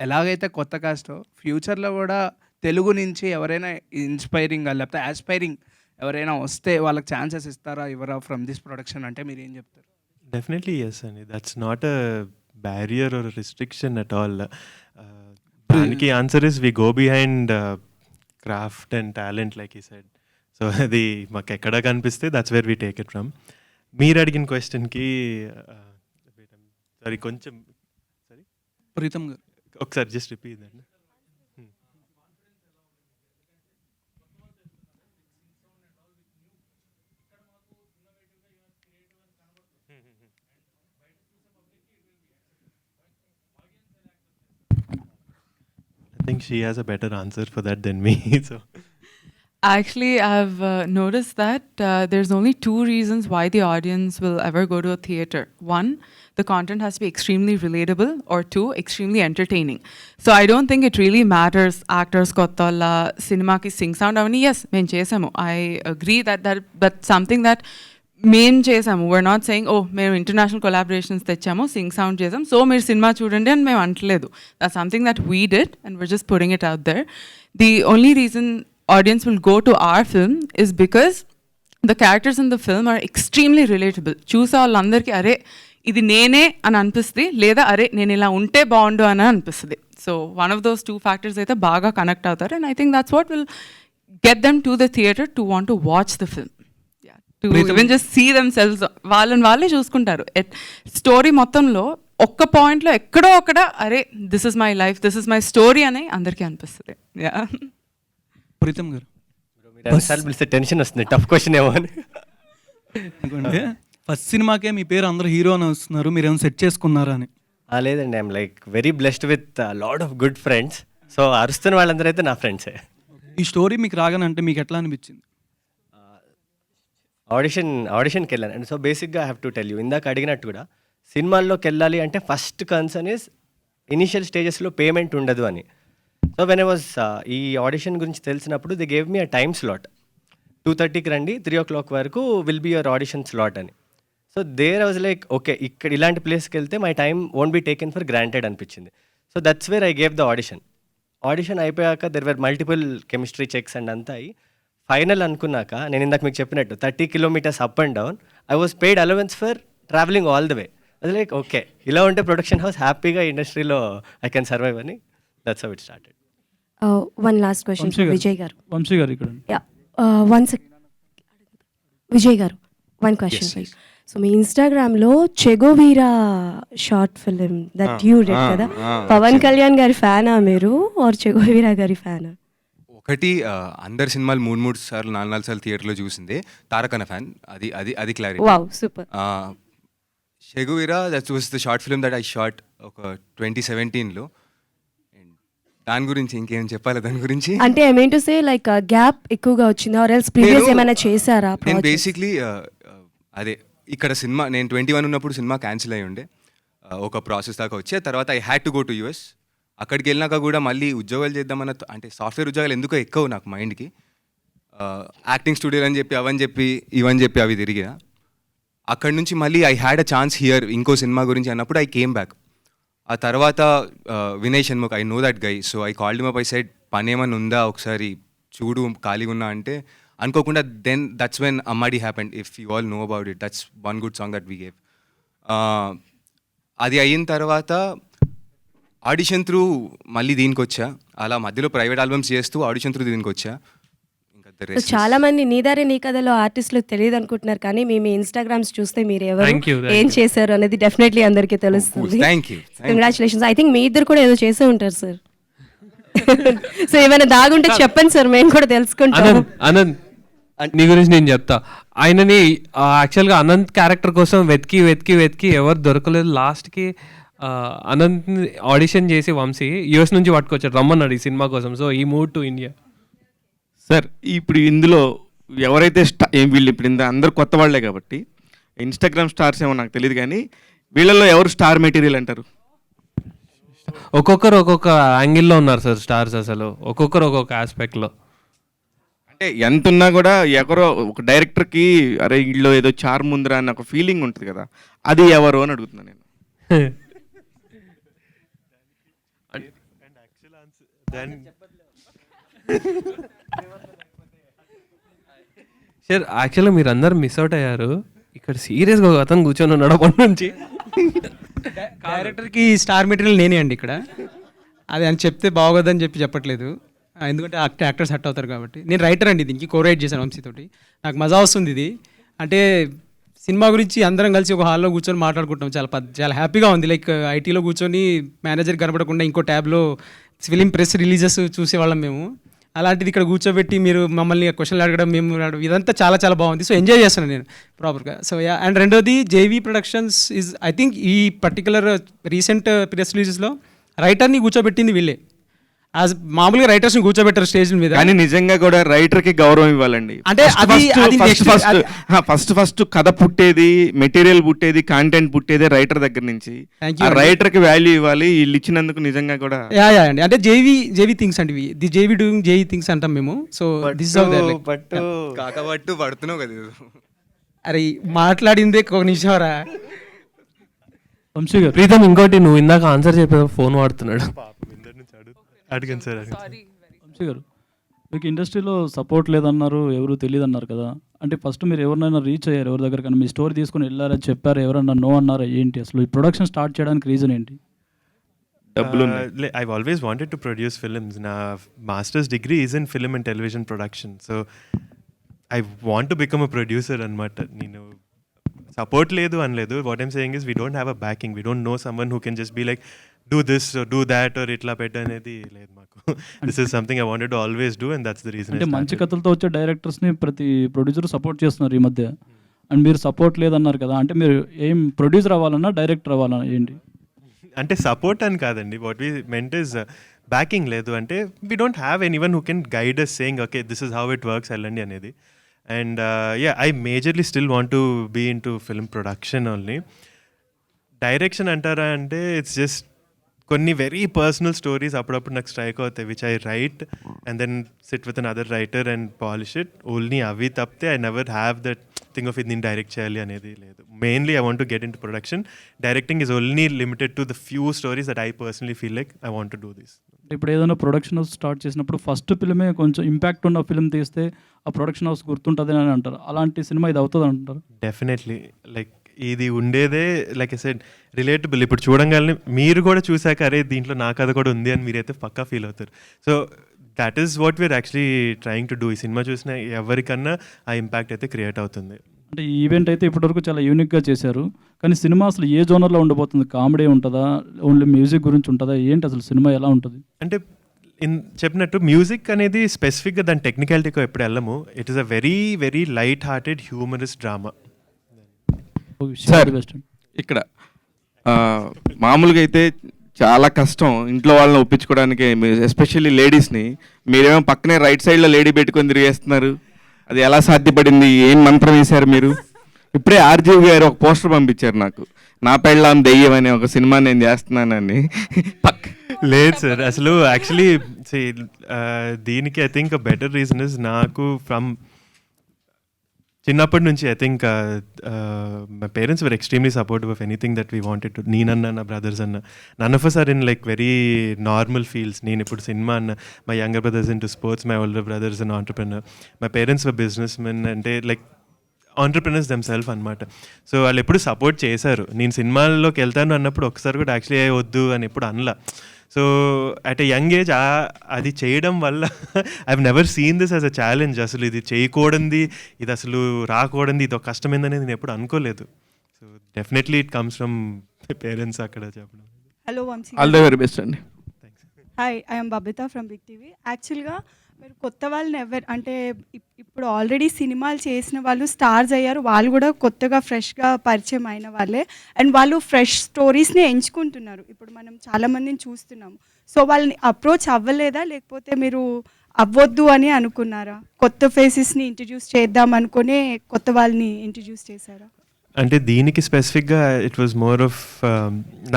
ఎలాగైతే కొత్త కాస్ట్ ఫ్యూచర్లో కూడా తెలుగు నుంచి ఎవరైనా ఇన్స్పైరింగ్గా లేకపోతే ఆస్పైరింగ్ ఎవరైనా వస్తే వాళ్ళకి ఛాన్సెస్ ఇస్తారా ఇవ్వరా ఫ్రమ్ దిస్ ప్రొడక్షన్ అంటే మీరు ఏం చెప్తారు? డెఫినెట్లీ ఎస్ అండి. That's not a barrier or restriction at all. దానికి answer is we go behind craft and talent like he said. So అది మాకు ఎక్కడ కనిపిస్తే that's where we take it from. మీరు అడిగిన క్వశ్చన్కి సారీ కొంచెం సారీ ప్రీతం గారు ఒకసారి జస్ట్ రిపీట్ అండి. I think she has a better answer for that than me. So Actually, I've noticed that there's only two reasons why the audience will ever go to a theater. One, the content has to be extremely relatable, or two, extremely entertaining. So I don't think it really matters actors kottalla cinema ki sing sound avani. Yes, men chesamu. I agree but something that మేము చేసాము. we're not saying oh మేము ఇంటర్నేషనల్ కొలాబరేషన్స్ తెచ్చాము సింగ్ సౌండ్ చేసాం సో మీరు సినిమా చూడండి అని మేము అంటలేదు. That's something that we did and we're just putting it out there. The only reason audience will go to our film is because the characters in the film are extremely relatable. చూసే వాళ్ళందరికీ అరే ఇది నేనే అని అనిపిస్తుంది, లేదా అరే నేను ఇలా ఉంటే బాగుండు అని అనిపిస్తుంది. So one of those two factors అయితే బాగా కనెక్ట్ అవుతారు. And I think that's what will get them to the theatre to want to watch the film. To even just see themselves, వాళ్ళని వాళ్ళే చూసుకుంటారు. స్టోరీ మొత్తంలో ఒక్క పాయింట్లో ఎక్కడో అక్కడ అరే this is my life, this is my story అని అందరికీ అనిపిస్తుంది. ప్రీతం గారు పిలిస్తే టెన్షన్ వస్తుంది, టఫ్ క్వశ్చన్ ఏమో అని. ఫస్ట్ సినిమాకే మీ పేరు అందరూ హీరో అని వస్తున్నారు, మీరేమో సెట్ చేసుకున్నారా అని? లేదండి, I'm like very blessed with lot of good friends. So అరుస్తున్న వాళ్ళందరూ అయితే నా ఫ్రెండ్సే. ఈ స్టోరీ మీకు రాగానంటే మీకు ఎట్లా అనిపించింది? ఆడిషన్కి వెళ్ళాను. అండ్ సో బేసిక్గా I have to tell you, ఇందాక అడిగినట్టు కూడా సినిమాల్లోకి వెళ్ళాలి అంటే ఫస్ట్ కన్సర్న్ ఇస్ ఇనిషియల్ స్టేజెస్లో పేమెంట్ ఉండదు అని. సో వెన్ ఐ వాజ్ ఈ ఆడిషన్ గురించి తెలిసినప్పుడు they gave me a time slot, 2:30కి రండి, 3 o'clock వరకు will be your audition slot అని. So there I was like okay, ఇక్కడ ఇలాంటి ప్లేస్కి వెళ్తే my time won't be taken for granted అనిపించింది. So that's where I gave the audition అయిపోయాక there were multiple chemistry checks and అంతా అయ్యి ఫైనల్ అనుకున్నాక నేను ఇందాక మీకు చెప్పినట్టు 30 kilometers up and down, I was paid allowance for travelling all the way. అది లైక్ ఓకే, ఇలా ఉంటే ప్రొడక్షన్ హౌస్ హ్యాపీగా ఇండస్ట్రీలో ఐ కెన్ సర్వైవ్ అని. That's how it started. One last question Vijay గారు. వంశీ గారు ఇక్కడ. విజయ్ గారు, వన్ క్వశ్చన్. సో మీ ఇన్స్టాగ్రామ్లో Che Guevara short film that you did కదా, పవన్ కళ్యాణ్ గారి ఫ్యానా మీరు ఆర్ చెగోవీరా గారి ఫ్యానా? ఒకటి అందరి సినిమాలు 3 సార్లు 4 సార్లు థియేటర్లో చూసిందే, తారకన్న ఫ్యాన్. అది clarity. Wow, super. Che Guevara that was the short film that I shot ఒక 2017లో. దాని గురించి ఇంకేం చెప్పాలి దాని గురించి అంటే I mean to say like gap ఎక్కువగా వచ్చిందా ఆర్ ఎల్స్ ప్రీవియస్ ఏమైనా చేశారా? నేను బేసిక్లీ అదే ఇక్కడ సినిమా నేను 21 ఉన్నప్పుడు సినిమా క్యాన్సిల్ అయ్యి ఉండే, ఒక ప్రాసెస్ దాకా వచ్చే తర్వాత I had to go to US. అక్కడికి వెళ్ళినాక కూడా మళ్ళీ ఉద్యోగాలు చేద్దామన్న, అంటే సాఫ్ట్వేర్ ఉద్యోగాలు ఎందుకో ఎక్కువ నాకు మైండ్కి, యాక్టింగ్ స్టూడియోలు అని చెప్పి అవని చెప్పి ఇవని చెప్పి అవి తిరిగిన. అక్కడి నుంచి మళ్ళీ I had a chance here ఇంకో సినిమా గురించి అన్నప్పుడు ఐ కేమ్ బ్యాక్. ఆ తర్వాత Vinay Shanmukh, I know that guy, so I called him up. I said పని ఏమన్నా ఉందా ఒకసారి చూడు ఖాళీగా ఉన్నా అంటే, అనుకోకుండా then that's when Ammadi happened. If you all know about it, that's one good song that we gave. అది అయిన తర్వాత ఆడిషన్ త్రూ మళ్ళీ దీనికి వచ్చా. అలా మధ్యలో ప్రైవేట్ ఆల్బమ్స్ చేస్తూ ఆడిషన్ త్రూ దీనికి వచ్చా. చాలా మంది నీదారే నీ కథలో ఆర్టిస్టులు తెలియదు అనుకుంటున్నారు, కానీ మీ ఇన్స్టాగ్రామ్స్ చూస్తే మీరు ఎవరు ఏం చేశారు అనేది డెఫినెట్లీ అందరికీ తెలుస్తుంది. కంగ్రాచులేషన్స్. ఐ థింక్ మీ ఇద్దరు కూడా ఏదో చేసే ఉంటారు సార్. సో ఏమైనా దాగుంటే చెప్పండి సార్, మేము కూడా తెలుసుకుంటాం. అనంత్, నీ గురించి నేను చెప్తా. ఆయనని యాక్చువల్గా అనంత్ క్యారెక్టర్ కోసం వెతికి ఎవరు దొరకలేదు. లాస్ట్కి అనంత్ని ఆడిషన్ చేసి వంశీ యూఎస్ నుంచి పట్టుకొచ్చాడు, రమ్మన్నాడు ఈ సినిమా కోసం. సో ఈ మూవ్ టు ఇండియా. సార్ ఇప్పుడు ఇందులో ఎవరైతే వీళ్ళు ఇప్పుడు అందరూ కొత్త వాళ్ళే కాబట్టి ఇన్స్టాగ్రామ్ స్టార్స్ ఏమో నాకు తెలియదు, కానీ వీళ్ళల్లో ఎవరు స్టార్ మెటీరియల్ అంటారు? ఒక్కొక్కరు ఒక్కొక్క యాంగిల్లో ఉన్నారు సార్ స్టార్స్. అసలు ఒక్కొక్కరు ఒక్కొక్క ఆస్పెక్ట్లో. అంటే ఎంత ఉన్నా కూడా ఎవరో ఒక డైరెక్టర్కి అరే వీళ్ళు ఏదో చార్మ్ ఉందిరా అన్న ఒక ఫీలింగ్ ఉంటుంది కదా, అది ఎవరు అని అడుగుతున్నాను నేను. సార్ యాక్చువల్గా మీరు అందరు మిస్ అవుట్ అయ్యారు. ఇక్కడ సీరియస్గా ఒక అతను కూర్చొని ఉన్నాడు అప్పటి నుంచి. డైరెక్టర్కి స్టార్ మెటీరియల్ నేనే అండి ఇక్కడ. అది అని చెప్తే బాగోదని చెప్పట్లేదు, ఎందుకంటే యాక్టర్స్ హట్ అవుతారు కాబట్టి. నేను రైటర్ అండి, దీనికి కో-రైట్ చేశాను వంశీతోటి. నాకు మజా వస్తుంది ఇది. అంటే సినిమా గురించి అందరం కలిసి ఒక హాల్లో కూర్చొని మాట్లాడుకుంటాం, చాలా హ్యాపీగా ఉంది. లైక్ ఐటీలో కూర్చొని మేనేజర్ కనబడకుండా ఇంకో ట్యాబ్లో ఫిలిం ప్రెస్ రిలీజెస్ చూసేవాళ్ళం మేము. అలాంటిది ఇక్కడ కూర్చోబెట్టి మీరు మమ్మల్ని క్వశ్చన్లు అడగడం, మేము అడగడం, ఇదంతా చాలా చాలా బాగుంది. సో ఎంజాయ్ చేస్తున్నాను నేను ప్రాపర్గా. సో యా, అండ్ రెండోది JV productions is I think ఈ పర్టికులర్ రీసెంట్ ప్రెస్ రిలీజెస్లో రైటర్ని కూర్చోబెట్టింది వీళ్ళే. యాజ్ మామూలుగా రైటర్స్ని కూర్చోబెట్టారు స్టేజ్ మీద, కానీ నిజంగా కూడా రైటర్కి గౌరవం ఇవ్వాలండి. అంటే ఫస్ట్ కథ పుట్టేది, మెటీరియల్ పుట్టేది, కంటెంట్ పుట్టేది రైటర్ దగ్గర నుంచి. రైటర్కి వాల్యూ ఇవ్వాలి, వీళ్ళు ఇచ్చినందుకు నిజంగా కూడా. యా అండి, అంటే జేవీ థింగ్స్ అండి, the JV doing JV things అంటాం మేము. సో దిస్ హౌ దే కాకబట్టు పడుతున్నావు కదా. అరే మాట్లాడిందే ఒక నిమిషం రా వంశీ గారు. ప్రీతం, ఇంకోటి నువ్వు ఇందాక ఆన్సర్ చెప్పే ఫోన్ వాడుతున్నాడు. అడిగాను సార్. వంశీ గారు, మీకు ఇండస్ట్రీలో సపోర్ట్ లేదన్నారు, ఎవరు తెలియదు అన్నారు కదా. అంటే ఫస్ట్ మీరు ఎవరినైనా రీచ్ అయ్యారు ఎవరి దగ్గర, కానీ మీ స్టోరీ తీసుకుని వెళ్ళారా, చెప్పారు, ఎవరన్నా నో అన్నారా, ఏంటి అసలు ఈ ప్రొడక్షన్ స్టార్ట్ చేయడానికి రీజన్ ఏంటి? I've always wanted to produce films. నా master's degree is in film and television production. So I want to become a producer అనమాట. నేను సపోర్ట్ లేదు అనలేదు. What I'm saying is we don't have a backing. We don't know someone who can just be like do this do that or ఇట్లా పెట్ట అనేది లేదు మాకు. This is something I wanted to always do and that's the reason. అంటే మంచి కథలతో వచ్చే డైరెక్టర్స్ని ప్రతి ప్రొడ్యూసర్ సపోర్ట్ చేస్తున్నారు ఈ మధ్య, అండ్ మీరు సపోర్ట్ లేదన్నారు కదా. అంటే మీరు ఏం ప్రొడ్యూసర్ అవ్వాలన్నా డైరెక్టర్ అవ్వాలన్నా ఏంటి? అంటే సపోర్ట్ అని కాదండి. What we meant is backing లేదు. అంటే we don't have anyone who can guide us saying okay this is how it works వెళ్ళండి అనేది. And I majorly still want to be into film production only. Direction antara ante it's just konni very personal stories appudu నాకు strike అవుతాయి which I write and then sit with another writer and polish it. Only avi tapte I never have that thing of idin direct cheyali anedi ledu. Mainly I want to get into production. Directing is only limited to the few stories that I personally feel like I want to do this. ఇప్పుడు ఏదైనా ప్రొడక్షన్ హౌస్ స్టార్ట్ చేసినప్పుడు ఫస్ట్ ఫిల్మే కొంచెం ఇంపాక్ట్ ఉన్న ఫిల్మ్ తీస్తే ఆ ప్రొడక్షన్ హౌస్ గుర్తుంటుంది అని అంటారు. అలాంటి సినిమా ఇది అవుతుంది అంటారు? డెఫినెట్లీ. లైక్ ఇది ఉండేదే లైక్ ఐ సెడ్ రిలేటబుల్. ఇప్పుడు చూడంగానే మీరు కూడా చూసాక అరే దీంట్లో నా కథ కూడా ఉంది అని మీరైతే పక్కా ఫీల్ అవుతారు. So that is what we're actually trying to do. ఈ సినిమా చూసిన ఎవరికన్నా ఆ ఇంపాక్ట్ అయితే క్రియేట్ అవుతుంది. అంటే ఈ ఈవెంట్ అయితే ఇప్పటివరకు చాలా యూనిక్గా చేశారు, కానీ సినిమా అసలు ఏ జోనర్లో ఉండబోతుంది? కామెడీ ఉంటుందా, ఓన్లీ మ్యూజిక్ గురించి ఉంటుందా, ఏంటి అసలు సినిమా ఎలా ఉంటుంది? అంటే చెప్పినట్టు మ్యూజిక్ అనేది స్పెసిఫిక్గా దాని టెక్నికాలిటీకి ఎప్పుడు వెళ్ళము. It is a very very light hearted humorous drama. Sir ఇక్కడ మామూలుగా అయితే చాలా కష్టం ఇంట్లో వాళ్ళని ఒప్పించుకోవడానికి, ఎస్పెషల్లీ లేడీస్ని. మీరేమో పక్కనే రైట్ సైడ్లో లేడీ పెట్టుకొని తిరిగేస్తున్నారు. అది ఎలా సాధ్యపడింది? ఏం మంత్రం వేశారు మీరు? ఇప్పుడే ఆర్జీవి గారు ఒక పోస్టర్ పంపించారు నాకు, నా పెళ్ళాం దెయ్యం అనే ఒక సినిమా నేను చేస్తున్నానని. లేదు సార్, అసలు యాక్చువల్లీ దీనికి I think better reason is నాకు ఫ్రమ్ చిన్నప్పటి నుంచి I think my parents were extremely supportive of anything that we wanted to. నేనన్నా నా బ్రదర్స్ అన్న none of us are in like very normal fields. నేను ఇప్పుడు సినిమా అన్న, my younger brothers in to sports, my older brothers in entrepreneur, my parents were businessmen, అంటే లైక్ ఆంటర్ప్రెనర్స్ దెమ్సెల్ఫ్ అనమాట. సో వాళ్ళు ఎప్పుడు సపోర్ట్ చేశారు. నేను సినిమాల్లోకి వెళ్తాను అన్నప్పుడు ఒకసారి కూడా యాక్చువల్లీ వద్దు అని ఎప్పుడు అనలా. So at a young age అది చేయడం వల్ల I have never seen this as a challenge. అసలు ఇది చేయకూడదు, ఇది అసలు రాకూడదు, ఇది ఒక కష్టమైందనేది నేను ఎప్పుడు అనుకోలేదు. So definitely it comes from parents అక్కడ చెప్పడం. Hello Vamshi, all the very best అండి. Hi, I'm Babitha from big TV. యాక్చువల్గా మీరు కొత్త వాళ్ళని అంటే ఇప్పుడు ఆల్రెడీ సినిమాలు చేసిన వాళ్ళు స్టార్స్ అయ్యారు, వాళ్ళు కూడా కొత్తగా ఫ్రెష్గా పరిచయం అయిన వాళ్ళే, అండ్ వాళ్ళు ఫ్రెష్ స్టోరీస్ని ఎంచుకుంటున్నారు. ఇప్పుడు మనం చాలామందిని చూస్తున్నాము. సో వాళ్ళని అప్రోచ్ అవ్వలేదా, లేకపోతే మీరు అవ్వద్దు అని అనుకున్నారా? కొత్త ఫేసెస్ని ఇంట్రడ్యూస్ చేద్దాం అనుకునే కొత్త వాళ్ళని ఇంట్రడ్యూస్ చేశారా? అంటే దీనికి స్పెసిఫిక్గా ఇట్ వాజ్ మోర్ ఆఫ్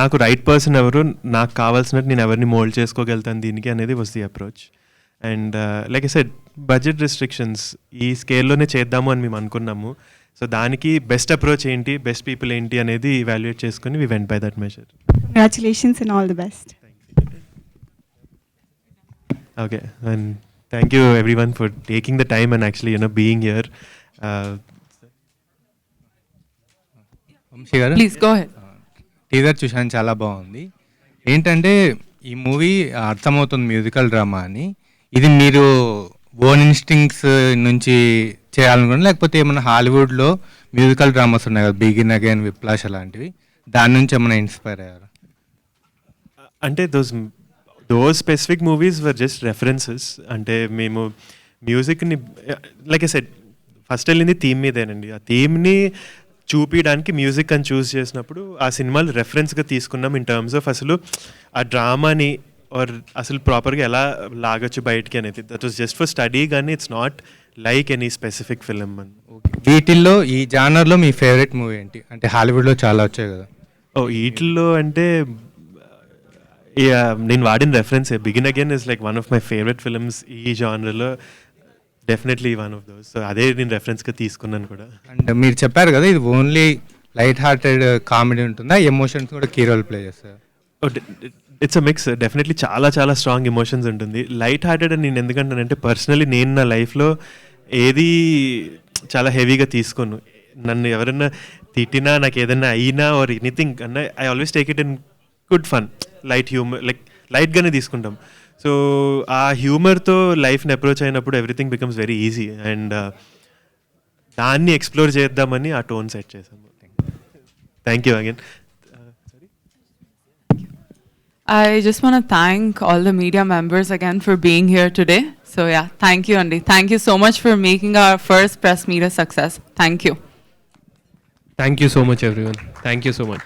నాకు రైట్ పర్సన్ ఎవరు, నాకు కావాల్సినట్టు నేను ఎవరిని మోల్డ్ చేసుకోగలుగుతాను దీనికి అనేది was the approach. And like I said budget restrictions ఈ స్కేల్లోనే చేద్దాము అని మేము అనుకున్నాము. సో దానికి బెస్ట్ అప్రోచ్ ఏంటి, బెస్ట్ పీపుల్ ఏంటి అనేది ఇవాల్యుయేట్ చేసుకుని we went by that measure. Congratulations and all the best. Okay, and thank you everyone for taking the time and actually, being here. Vamshi గారు, ప్లీజ్ గో హెడ్. టీజర్ చూశాను, చాలా బాగుంది. ఏంటంటే ఈ మూవీ అర్థమవుతుంది మ్యూజికల్ డ్రామా అని. ఇది మీరు ఓన్ ఇన్స్టింగ్స్ నుంచి చేయాలనుకున్నా, లేకపోతే ఏమైనా హాలీవుడ్లో మ్యూజికల్ డ్రామాస్ ఉన్నాయి కదా, బిగిన్ అగైన్, విప్లాష్ అలాంటివి, దాని నుంచి ఏమైనా ఇన్స్పైర్ అయ్యారు? అంటే those specific movies were just references. అంటే మేము మ్యూజిక్ని లైక్ ఐ సెడ్ ఫస్ట్ వెళ్ళింది థీమ్ మీదేనండి. ఆ థీమ్ని చూపించడానికి మ్యూజిక్ అని చూస్ చేసినప్పుడు ఆ సినిమాలు రెఫరెన్స్గా తీసుకున్నాం ఇన్ టర్మ్స్ ఆఫ్ అసలు ఆ డ్రామాని ఆర్ అసలు ప్రాపర్గా ఎలా లాగొచ్చు బయటికి అనేది. That was just for study, కానీ it's not like any specific film అని. వీటిల్లో ఈ జానర్లో మీ ఫేవరెట్ మూవీ ఏంటి? అంటే హాలీవుడ్లో చాలా వచ్చాయి కదా. వీటిల్లో అంటే నేను వాడిన reference begin again is like one of my favourite films ఈ జానర్లో, definitely one of those. So అదే నేను రెఫరెన్స్గా తీసుకున్నాను కూడా. అండ్ మీరు చెప్పారు కదా ఇది ఓన్లీ లైట్ హార్టెడ్ కామెడీ ఉంటుందా, ఎమోషన్స్ కూడా కీ రోల్ ప్లే చేస్తారు? It's a mix. డెఫినెట్లీ చాలా చాలా స్ట్రాంగ్ ఎమోషన్స్ ఉంటుంది. లైట్ హార్టెడ్ అని నేను ఎందుకంటానంటే పర్సనలీ నేను నా లైఫ్లో ఏది చాలా హెవీగా తీసుకోను. నన్ను ఎవరైనా తిట్టినా, నాకు ఏదైనా అయినా ఆర్ ఎనీథింగ్ అన్నా, I always take it in good fun, light humour, like లైట్గానే తీసుకుంటాం. సో ఆ హ్యూమర్తో లైఫ్ని అప్రోచ్ అయినప్పుడు everything becomes very easy. And దాన్ని ఎక్స్ప్లోర్ చేద్దామని ఆ టోన్ సెట్ చేసాము. Thank you again. I just want to thank all the media members again for being here today. So yeah, thank you, Andy. Thank you so much for making our first press meet a success. Thank you. Thank you so much, everyone. Thank you so much.